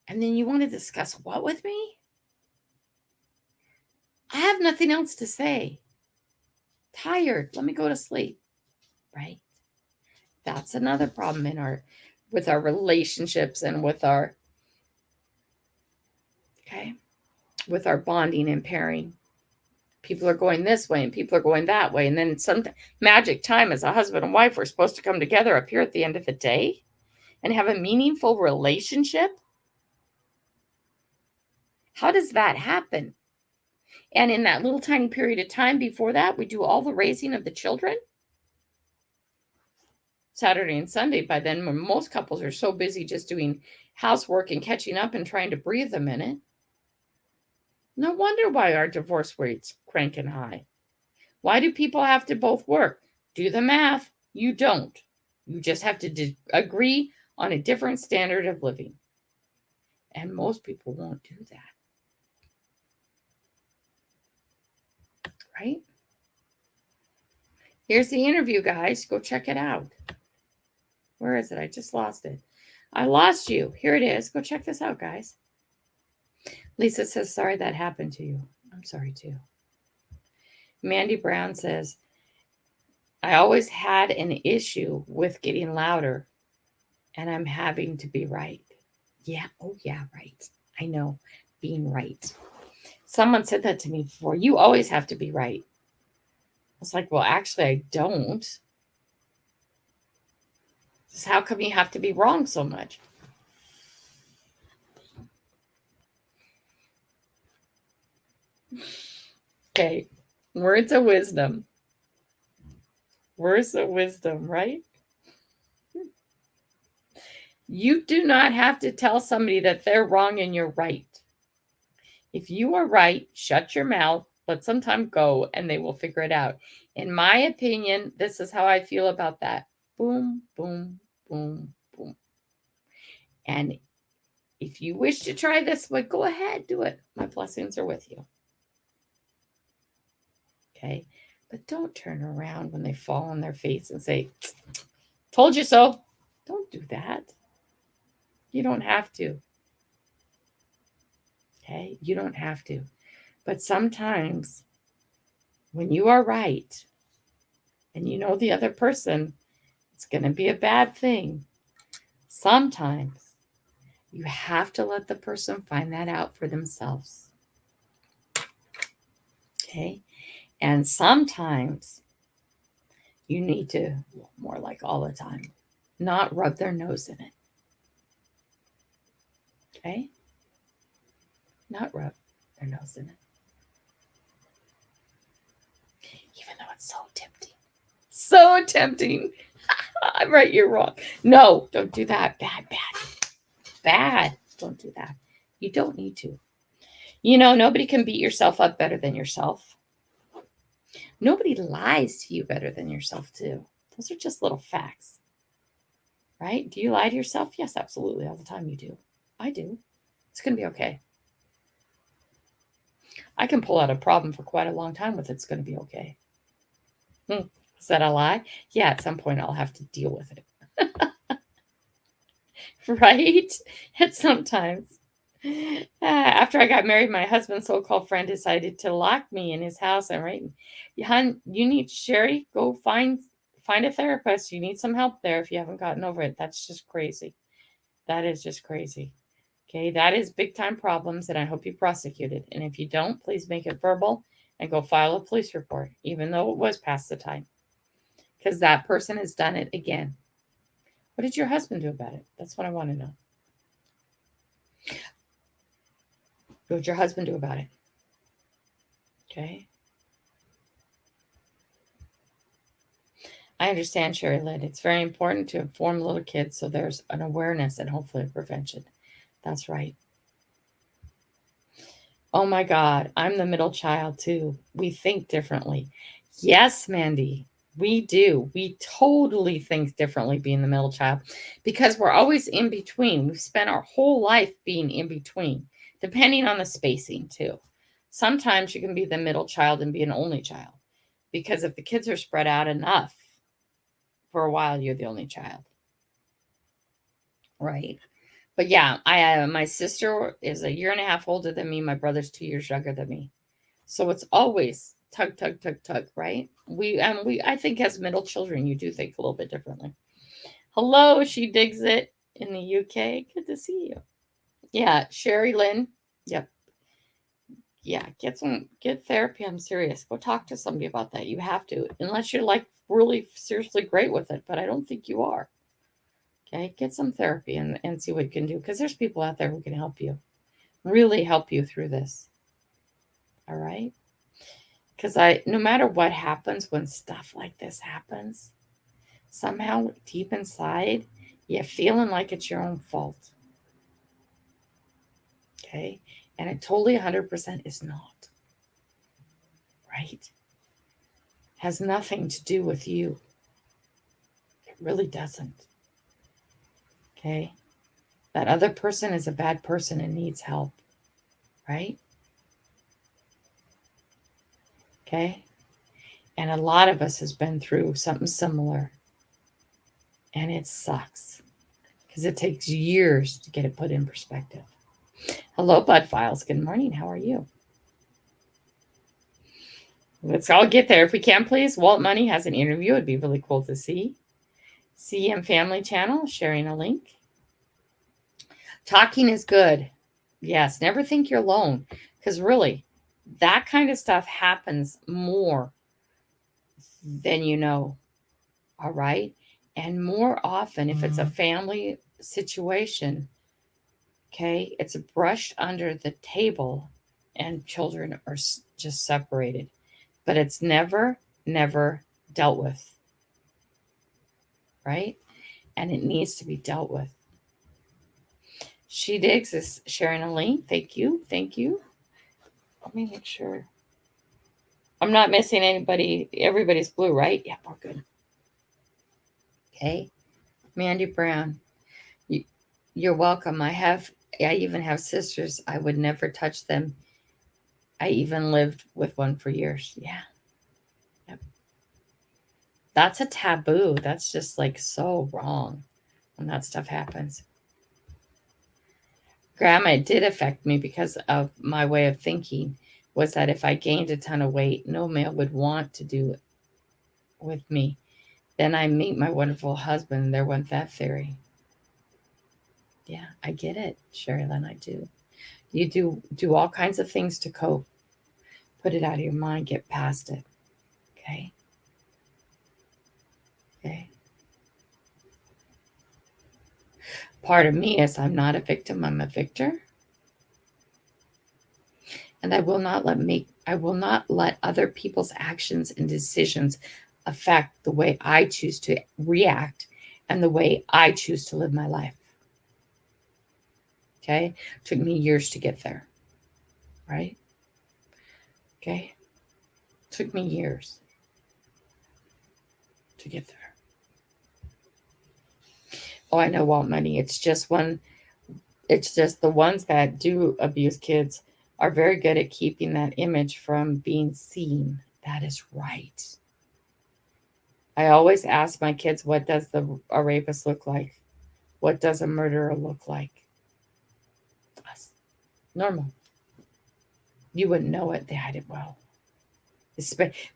And then you want to discuss what with me? I have nothing else to say. Tired. Let me go to sleep. Right? That's another problem with our relationships and with our bonding and pairing. People are going this way and people are going that way. And then some magic time as a husband and wife, we're supposed to come together up here at the end of the day and have a meaningful relationship. How does that happen? And in that little tiny period of time before that, we do all the raising of the children. Saturday and Sunday, by then, when most couples are so busy just doing housework and catching up and trying to breathe a minute. No wonder why our divorce rate's cranking high. Why do people have to both work? Do the math. You don't. You just have to agree on a different standard of living. And most people won't do that. Right? Here's the interview, guys. Go check it out. Where is it? I just lost it. I lost you. Here it is. Go check this out, guys. Lisa says, sorry that happened to you. I'm sorry too. Mandy Brown says, I always had an issue with getting louder and I'm having to be right. Yeah. Oh, yeah, right. I know. Being right. Someone said that to me before. You always have to be right. I was like, well, actually, I don't. Just how come you have to be wrong so much? Okay. Words of wisdom. Words of wisdom, right? You do not have to tell somebody that they're wrong and you're right. If you are right, shut your mouth, let some time go, and they will figure it out. In my opinion, this is how I feel about that. Boom, boom, boom, boom. And if you wish to try this way, go ahead, do it. My blessings are with you. Okay? But don't turn around when they fall on their face and say, told you so. Don't do that. You don't have to. Okay? You don't have to. But sometimes when you are right and you know the other person, it's going to be a bad thing. Sometimes You have to let the person find that out for themselves. Okay? And sometimes you need to, more like all the time, not rub their nose in it. Okay? Not rub their nose in it. Even though it's so tempting. So tempting. I'm right, you're wrong. No, don't do that. Bad. Don't do that. You don't need to. Nobody can beat yourself up better than yourself. Nobody lies to you better than yourself, too. Those are just little facts. Right? Do you lie to yourself? Yes, absolutely. All the time you do. I do. It's going to be okay. I can pull out a problem for quite a long time with it's going to be okay. Is that a lie? Yeah, at some point I'll have to deal with it. Right? And sometimes. After I got married, my husband's so-called friend decided to lock me in his house. I'm right. Hun, you need Sherry. Go find a therapist. You need some help there if you haven't gotten over it. That's just crazy. That is just crazy. Okay, that is big time problems, and I hope you prosecute it. And if you don't, please make it verbal and go file a police report, even though it was past the time, because that person has done it again. What did your husband do about it? That's what I want to know. What did your husband do about it? Okay. I understand, Sherry Lynn. It's very important to inform little kids so there's an awareness and hopefully a prevention. That's right. Oh my God, I'm the middle child too. We think differently. Yes, Mandy, we do. We totally think differently being the middle child because we're always in between. We've spent our whole life being in between, depending on the spacing too. Sometimes you can be the middle child and be an only child because if the kids are spread out enough, for a while you're the only child. Right? But yeah, my sister is a year and a half older than me. My brother's 2 years younger than me. So it's always tug, tug, tug, tug, right? I think as middle children, you do think a little bit differently. Hello, she digs it in the UK. Good to see you. Yeah, Sherry Lynn. Yep. Yeah, get therapy. I'm serious. Go talk to somebody about that. You have to, unless you're like really seriously great with it, but I don't think you are. Okay, get some therapy and see what you can do because there's people out there who can help you, really help you through this. All right? Because no matter what happens when stuff like this happens, somehow deep inside, you're feeling like it's your own fault. Okay? And it totally 100% is not. Right? Has nothing to do with you. It really doesn't. Okay? That other person is a bad person and needs help. Right? Okay? And a lot of us has been through something similar. And it sucks. Because it takes years to get it put in perspective. Hello, Bud Files. Good morning. How are you? Let's all get there. If we can, please. Walt Money has an interview. It'd be really cool to see. CM Family Channel, sharing a link. Talking is good. Yes, never think you're alone. Because really, that kind of stuff happens more than you know. All right? And more often, if it's a family situation, okay, it's brushed under the table and children are just separated. But it's never dealt with. Right? And it needs to be dealt with. She Digs is sharing a link. Thank you. Thank you. Let me make sure. I'm not missing anybody. Everybody's blue, right? Yeah, we're good. Okay. Mandy Brown, you're welcome. I even have sisters. I would never touch them. I even lived with one for years. Yeah. Yep. That's a taboo. That's just like so wrong when that stuff happens. Grandma, it did affect me because of my way of thinking was that if I gained a ton of weight, no male would want to do it with me. Then I meet my wonderful husband. There went that theory. Yeah, I get it, Sherilyn. I do. You do all kinds of things to cope. Put it out of your mind. Get past it. Okay. Okay. Part of me is I'm not a victim. I'm a victor, and I will not let other people's actions and decisions affect the way I choose to react and the way I choose to live my life. Okay? Took me years to get there. Right? Okay? Took me years to get there. Oh, I know, Walt Money. It's just the ones that do abuse kids are very good at keeping that image from being seen. That is right. I always ask my kids, what does a rapist look like? What does a murderer look like? Us. Normal. You wouldn't know it. They hide it well.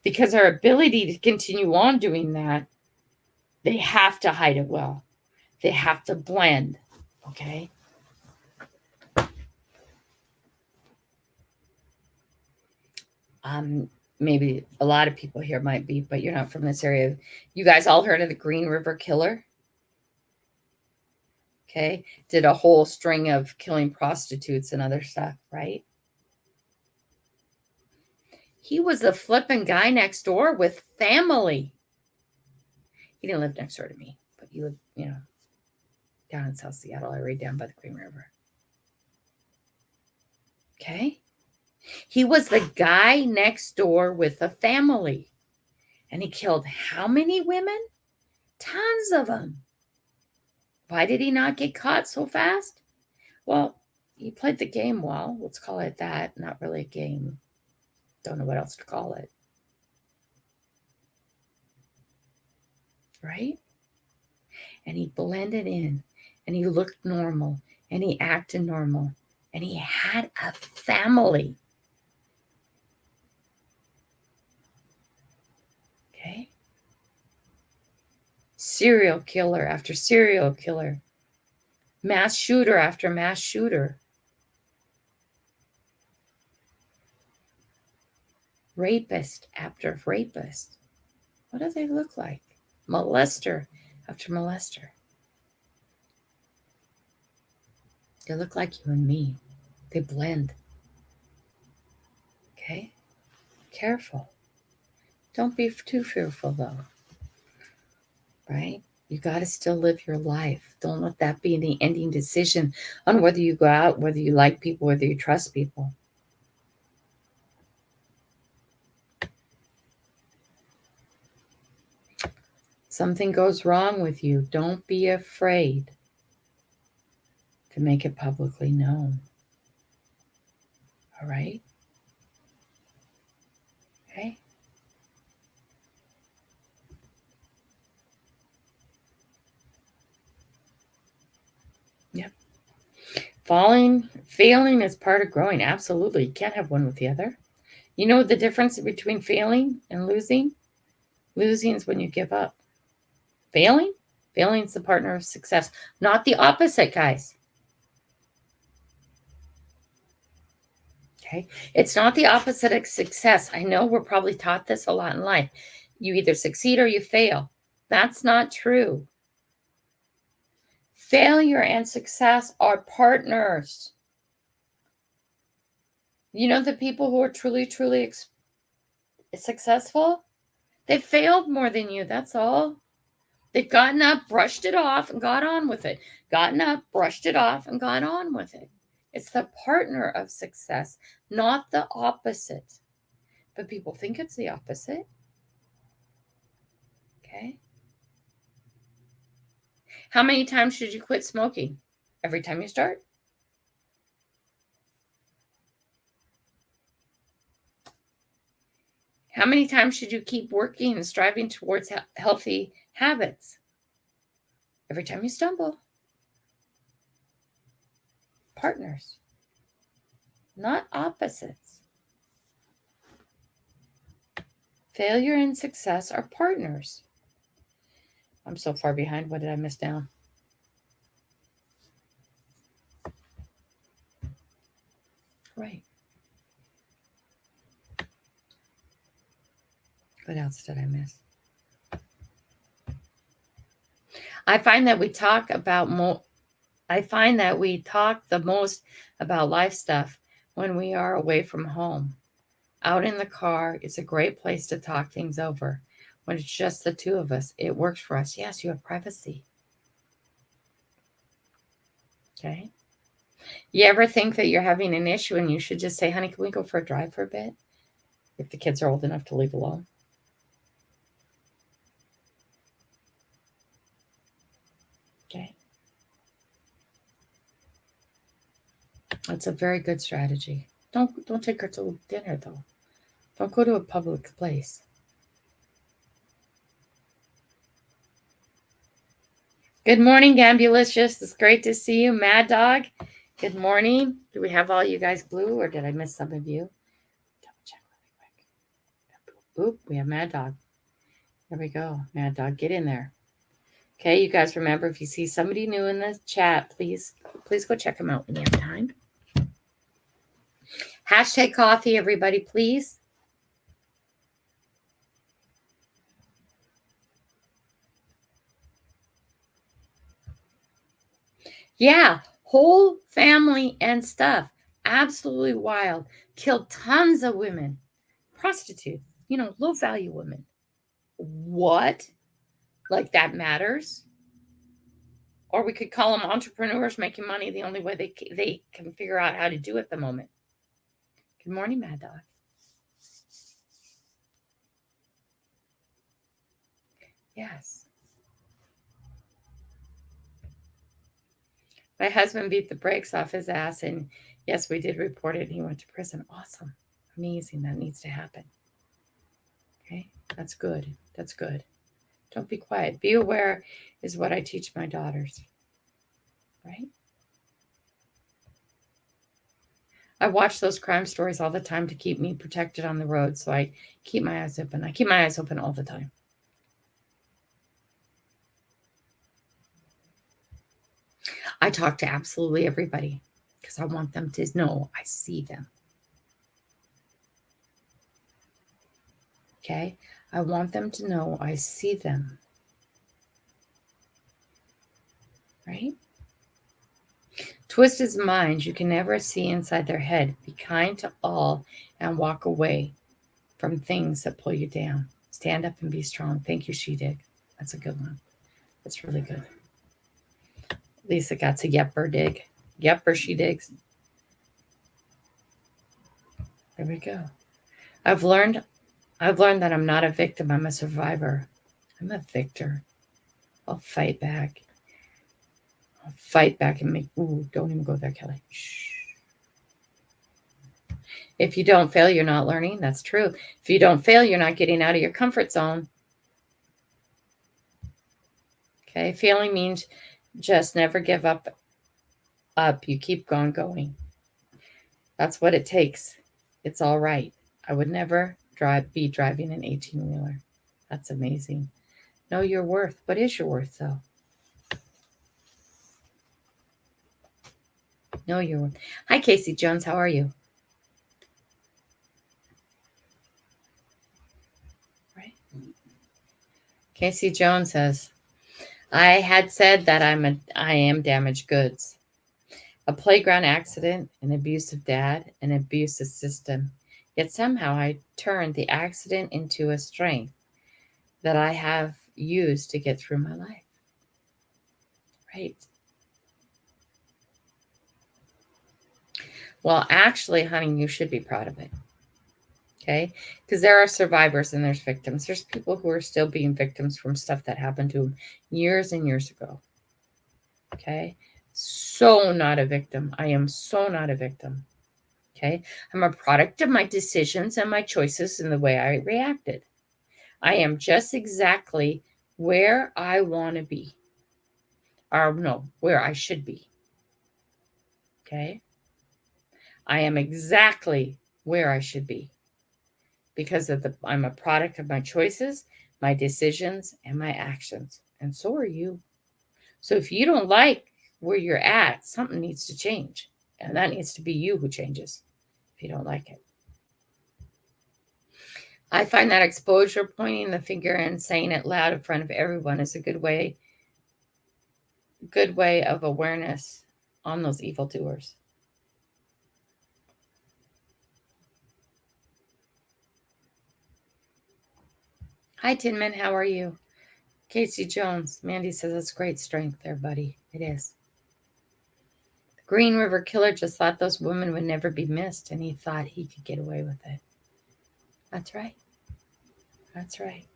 Because our ability to continue on doing that, they have to hide it well. They have to blend. Okay? Maybe a lot of people here might be, but you're not from this area. You guys all heard of the Green River Killer? Okay. Did a whole string of killing prostitutes and other stuff, right? He was the flipping guy next door with family. He didn't live next door to me, but he lived, down in South Seattle, right down by the Green River. Okay. He was the guy next door with a family. And he killed how many women? Tons of them. Why did he not get caught so fast? Well, he played the game well. Let's call it that. Not really a game. Don't know what else to call it. Right? And he blended in. And he looked normal. And he acted normal. And he had a family. Okay? Serial killer after serial killer. Mass shooter after mass shooter. Rapist after rapist. What do they look like? Molester after molester. They look like you and me. They blend. Okay? Careful. Don't be too fearful, though. Right? You got to still live your life. Don't let that be the ending decision on whether you go out, whether you like people, whether you trust people. Something goes wrong with you. Don't be afraid to make it publicly known. All right? Okay? Yep. Failing is part of growing. Absolutely. You can't have one with the other. You know the difference between failing and losing? Losing is when you give up. Failing is the partner of success, not the opposite, guys. Okay? It's not the opposite of success. I know we're probably taught this a lot in life. You either succeed or you fail. That's not true. Failure and success are partners. You know the people who are truly, truly successful? They failed more than you, that's all. They've gotten up, brushed it off, and got on with it. Gotten up, brushed it off, and got on with it. It's the partner of success, not the opposite. But people think it's the opposite. Okay? How many times should you quit smoking? Every time you start? How many times should you keep working and striving towards healthy habits? Every time you stumble. Partners, not opposites. Failure and success are partners. I'm so far behind. What did I miss down? Right. What else did I miss? I find that we talk the most about life stuff when we are away from home. Out in the car, it's a great place to talk things over. When it's just the two of us, it works for us. Yes, you have privacy. Okay. You ever think that you're having an issue and you should just say, honey, can we go for a drive for a bit? If the kids are old enough to leave alone. Okay. That's a very good strategy. Don't take her to dinner though. Don't go to a public place. Good morning, Gambulicious. It's great to see you. Mad Dog, good morning. Do we have all you guys blue or did I miss some of you? Double check really quick. Oop, we have Mad Dog. There we go. Mad Dog, get in there. Okay, you guys remember, if you see somebody new in the chat, please go check them out when you have time. Hashtag coffee, everybody, please. Yeah, whole family and stuff. Absolutely wild. Killed tons of women. Prostitutes, low value women. What? Like that matters? Or we could call them entrepreneurs making money the only way they can figure out how to do it at the moment. Good morning, Mad Dog. Yes. My husband beat the brakes off his ass, and yes, we did report it. He went to prison. Awesome. Amazing. That needs to happen. Okay. That's good. That's good. Don't be quiet. Be aware is what I teach my daughters. Right? I watch those crime stories all the time to keep me protected on the road. So I keep my eyes open. I keep my eyes open all the time. I talk to absolutely everybody because I want them to know I see them. Okay? I want them to know I see them. Right? Twist his mind. You can never see inside their head. Be kind to all and walk away from things that pull you down. Stand up and be strong. Thank you, She Dig. That's a good one. That's really good. Lisa got to yepper dig. Yepper she digs. There we go. I've learned that I'm not a victim. I'm a survivor. I'm a victor. I'll fight back. I'll fight back and make. Ooh, don't even go there, Kelly. Shh. If you don't fail, you're not learning. That's true. If you don't fail, you're not getting out of your comfort zone. Okay, failing means just never give up. You keep on going. That's what it takes. It's all right. I would never be driving an 18-wheeler. That's amazing. Know your worth. What is your worth, though? Know your worth. Hi, Casey Jones. How are you? Right. Casey Jones says, I had said that I am damaged goods. A playground accident, an abusive dad, an abusive system. Yet somehow I turned the accident into a strength that I have used to get through my life. Right. Well, actually, honey, you should be proud of it. Okay? Because there are survivors and there's victims. There's people who are still being victims from stuff that happened to them years and years ago. Okay? So not a victim. I am so not a victim. Okay? I'm a product of my decisions and my choices and the way I reacted. I am just exactly where I want to be. Or no, where I should be. Okay? I am exactly where I should be. Because I'm a product of my choices, my decisions, and my actions. And so are you. So if you don't like where you're at, something needs to change. And that needs to be you who changes. you don't like it. I find that exposure, pointing the finger and saying it loud in front of everyone is a good way of awareness on those evildoers. Hi, Tinman. How are you? Casey Jones. Mandy says it's great strength there, buddy. It is. The Green River Killer just thought those women would never be missed, and he thought he could get away with it. That's right. That's right.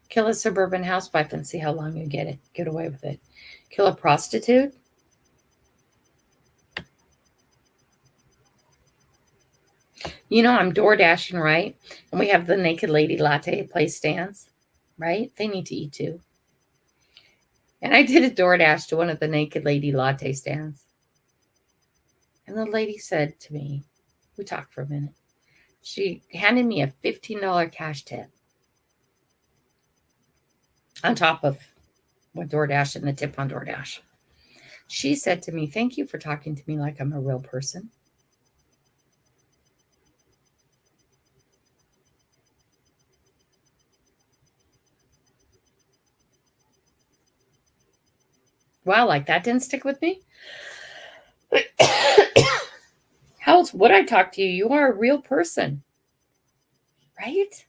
Kill a suburban housewife and see how long you get away with it. Kill a prostitute. You know, I'm door dashing, right? And we have the Naked Lady latte place stands, right? They need to eat too. And I did a DoorDash to one of the Naked Lady latte stands. And the lady said to me, we talked for a minute. She handed me a $15 cash tip on top of what DoorDash and the tip on DoorDash. She said to me, thank you for talking to me like I'm a real person. Wow, like that didn't stick with me? How else would I talk to you? You are a real person. Right?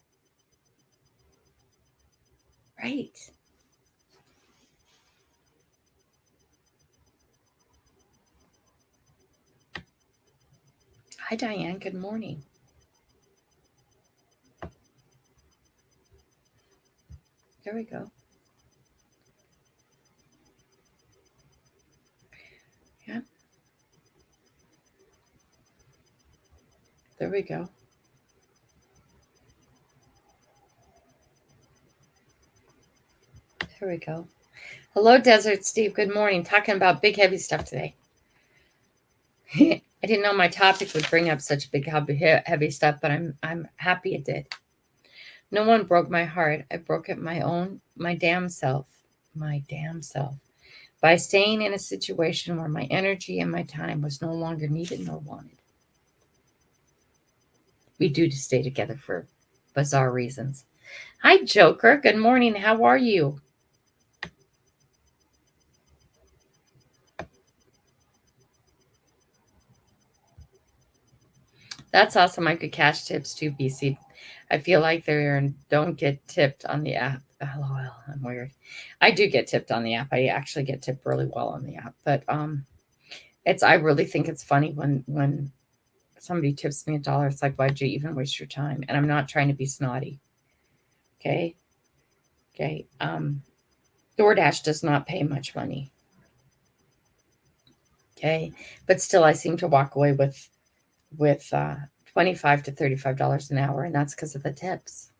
Right. Hi, Diane. Good morning. There we go. Yeah. There we go. There we go. Hello, Desert Steve. Good morning. Talking about big, heavy stuff today. I didn't know my topic would bring up such big, heavy stuff, but I'm happy it did. No one broke my heart. I broke it my damn self, by staying in a situation where my energy and my time was no longer needed nor wanted. We do to stay together for bizarre reasons. Hi, Joker. Good morning. How are you? That's awesome. I could cash tips too, BC. I feel like they don't get tipped on the app. LOL, I'm weird. I do get tipped on the app. I actually get tipped really well on the app. But I really think it's funny when somebody tips me $1. It's like, why'd you even waste your time? And I'm not trying to be snotty. Okay. DoorDash does not pay much money. Okay. But still, I seem to walk away with $25 to $35 an hour, and that's because of the tips.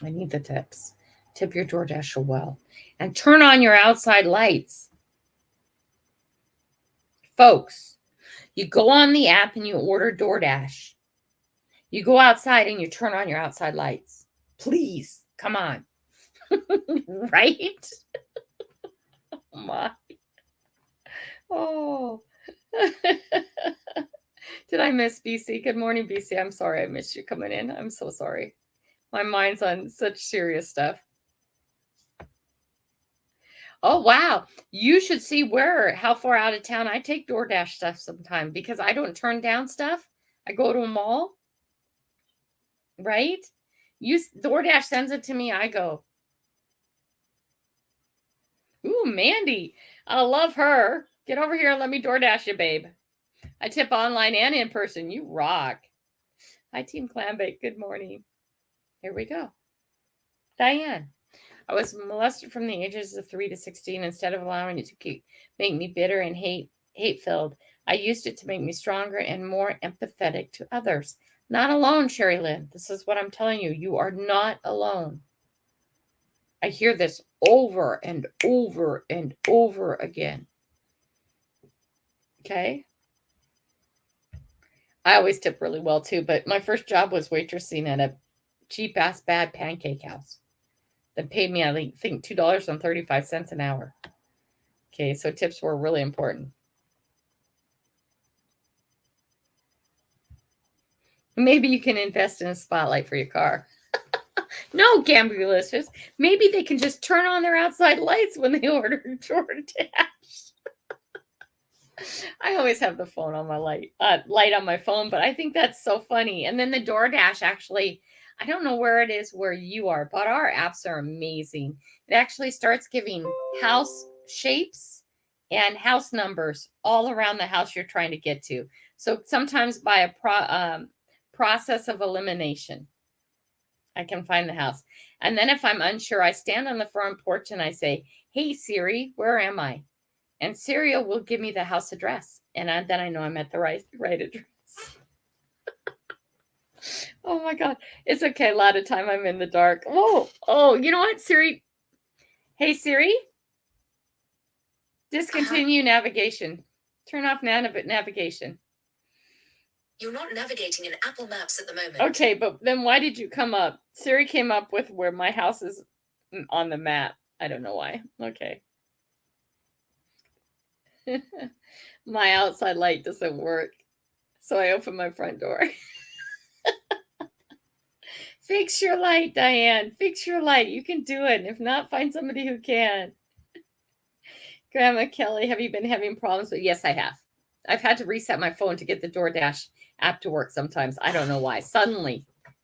I need the tips. Tip your DoorDasher well. And turn on your outside lights. Folks, you go on the app and you order DoorDash. You go outside and you turn on your outside lights. Please, come on. Right? Oh, my. Oh. Did I miss BC? Good morning, BC. I'm sorry I missed you coming in. I'm so sorry. My mind's on such serious stuff. Oh, wow. You should see how far out of town I take DoorDash stuff sometime because I don't turn down stuff. I go to a mall, right? DoorDash sends it to me. I go. Ooh, Mandy. I love her. Get over here and let me DoorDash you, babe. I tip online and in person. You rock. Hi, Team Clambake. Good morning. Here we go. Diane. I was molested from the ages of 3 to 16. Instead of allowing it to make me bitter and hate-filled, I used it to make me stronger and more empathetic to others. Not alone, Sherry Lynn. This is what I'm telling you. You are not alone. I hear this over and over and over again. Okay? I always tip really well too, but my first job was waitressing at a cheap-ass bad pancake house that paid me, I think, $2.35 an hour. Okay, so tips were really important. Maybe you can invest in a spotlight for your car. No, gambling listeners. Maybe they can just turn on their outside lights when they order DoorDash. I always have the phone on my light on my phone, but I think that's so funny. And then the DoorDash actually, I don't know where it is where you are, but our apps are amazing. It actually starts giving house shapes and house numbers all around the house you're trying to get to. So sometimes by a process of elimination, I can find the house. And then if I'm unsure, I stand on the front porch and I say, "Hey Siri, where am I?" And Siri will give me the house address. And then I know I'm at the right address. Oh my God. It's okay. A lot of time I'm in the dark. Oh, you know what, Siri? Hey Siri, discontinue navigation. Turn off navigation. You're not navigating in Apple Maps at the moment. Okay, but then why did you come up? Siri came up with where my house is on the map. I don't know why. Okay. My outside light doesn't work. So I open my front door. Fix your light, Diane. Fix your light. You can do it. And if not, find somebody who can. Grandma Kelly, have you been having problems? But yes, I have. I've had to reset my phone to get the DoorDash app to work sometimes. I don't know why. Suddenly,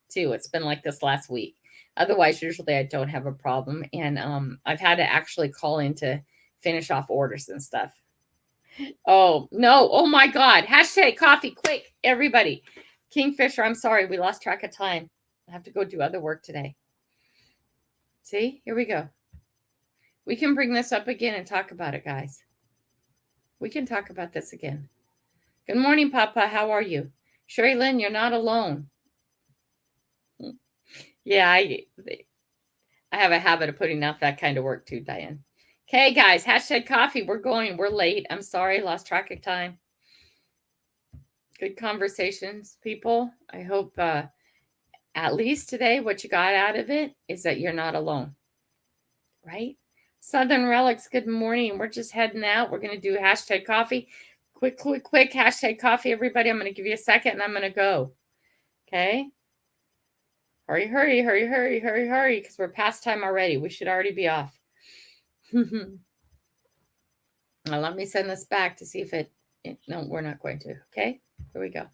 too. It's been like this last week. Otherwise, usually I don't have a problem. And I've had to actually call in to finish off orders and stuff. Oh, no. Oh, my God. Hashtag coffee. Quick, everybody. Kingfisher, I'm sorry. We lost track of time. I have to go do other work today. See? Here we go. We can bring this up again and talk about it, guys. We can talk about this again. Good morning, Papa. How are you? Sherry Lynn, you're not alone. Yeah, I have a habit of putting out that kind of work too, Diane. Okay, guys, hashtag coffee. We're going. We're late. I'm sorry. Lost track of time. Good conversations, people. I hope at least today what you got out of it is that you're not alone. Right? Southern Relics, good morning. We're just heading out. We're going to do hashtag coffee. Quick, hashtag coffee, everybody. I'm going to give you a second and I'm going to go. Okay? Hurry, because we're past time already. We should already be off. Now, let me send this back to see if no, we're not going to. Okay? Here we go.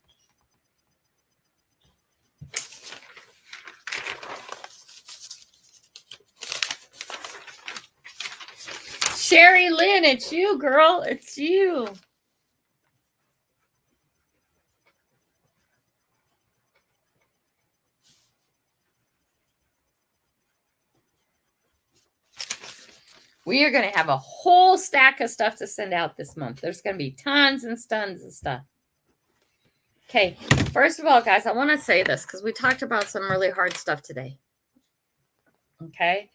Sherry Lynn, it's you, girl. It's you. We are going to have a whole stack of stuff to send out this month. There's going to be tons and tons of stuff. Okay, first of all, guys, I want to say this because we talked about some really hard stuff today. Okay.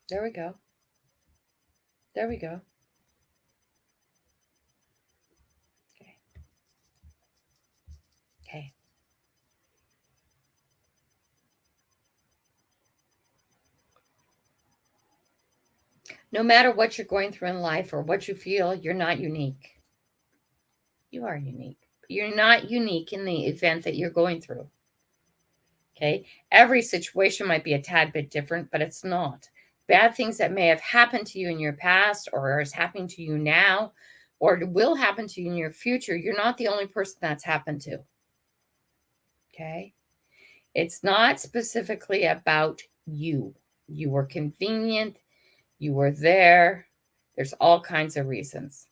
There we go. There we go. Okay. Okay. No matter what you're going through in life or what you feel, you're not unique. You are unique. You're not unique in the event that you're going through. Okay. Every situation might be a tad bit different, but it's not. Bad things that may have happened to you in your past or is happening to you now or will happen to you in your future, you're not the only person that's happened to. Okay. It's not specifically about you. You were convenient. You were there. There's all kinds of reasons.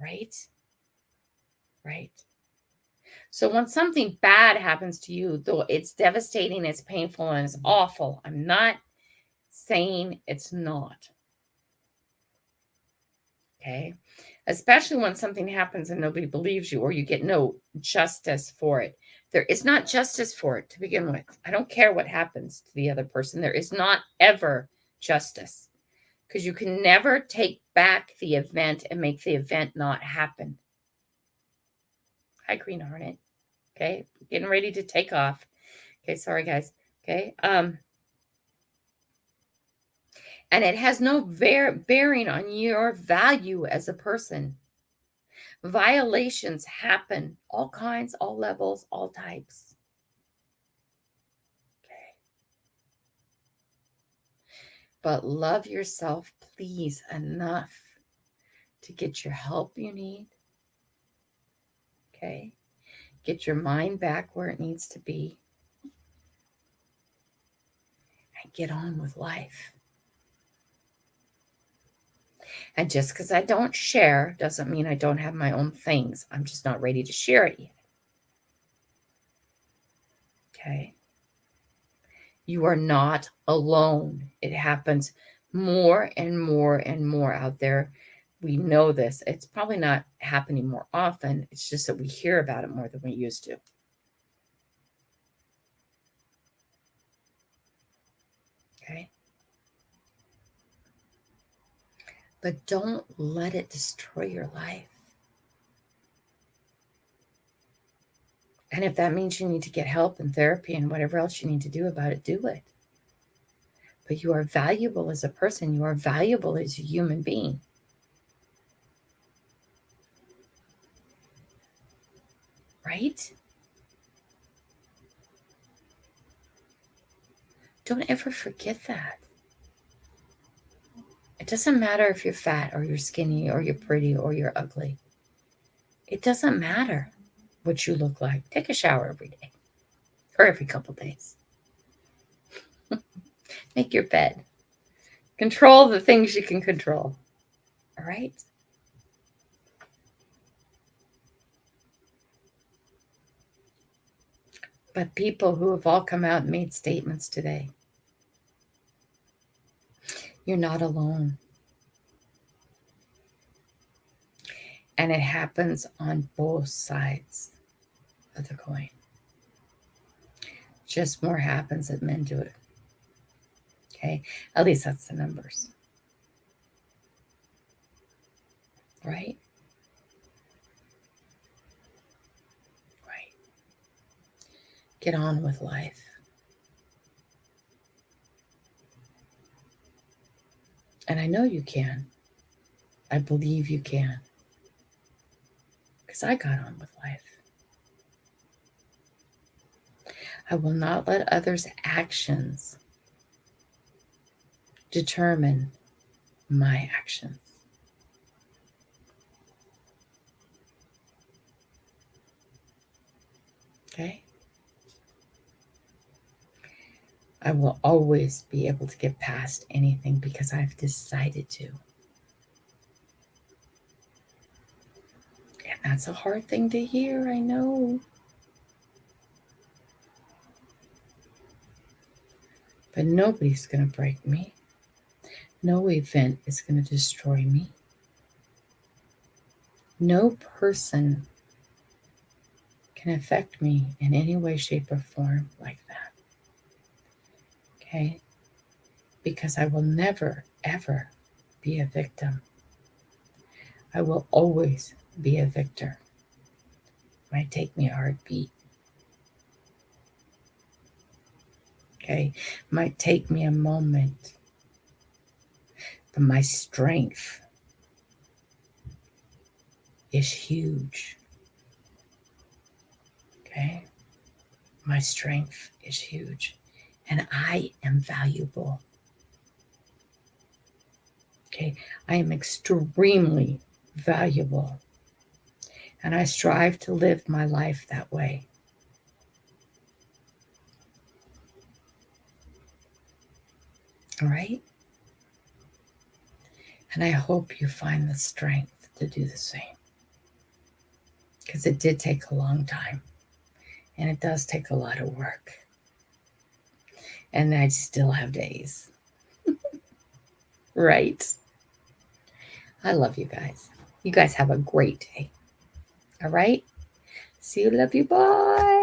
Right? Right. So when something bad happens to you, though it's devastating, it's painful, and it's awful, I'm not saying it's not. Okay? Especially when something happens and nobody believes you or you get no justice for it. There is not justice for it to begin with. I don't care what happens to the other person. There is not ever justice because you can never take back the event and make the event not happen. Hi, Green Hornet. Okay, getting ready to take off. Okay, sorry, guys. Okay. And it has no bearing on your value as a person. Violations happen, all kinds, all levels, all types. Okay. But love yourself, please, enough to get your help you need. Okay. Get your mind back where it needs to be. And get on with life. And just because I don't share doesn't mean I don't have my own things. I'm just not ready to share it yet. Okay. You are not alone. It happens more and more and more out there. We know this. It's probably not happening more often. It's just that we hear about it more than we used to. Okay. But don't let it destroy your life. And if that means you need to get help and therapy and whatever else you need to do about it, do it. But you are valuable as a person. You are valuable as a human being. Right? Don't ever forget that. It doesn't matter if you're fat or you're skinny or you're pretty or you're ugly. It doesn't matter what you look like. Take a shower every day or every couple days. Make your bed. Control the things you can control. All right? But people who have all come out and made statements today, you're not alone. And it happens on both sides of the coin. Just more happens that men do it. Okay? At least that's the numbers. Right? Right. Get on with life. And I know you can. I believe you can. Because I got on with life. I will not let others' actions determine my actions. Okay? I will always be able to get past anything because I've decided to. And that's a hard thing to hear, I know. But nobody's going to break me. No event is going to destroy me. No person can affect me in any way, shape, or form like that. Okay? Because I will never, ever be a victim. I will always be a victor. It might take me a heartbeat. Okay? It might take me a moment. But my strength is huge. Okay? My strength is huge. And I am valuable. Okay? I am extremely valuable. And I strive to live my life that way. All right? And I hope you find the strength to do the same. Because it did take a long time. And it does take a lot of work. And I still have days. Right? I love you guys. You guys have a great day. All right? See you. Love you. Bye.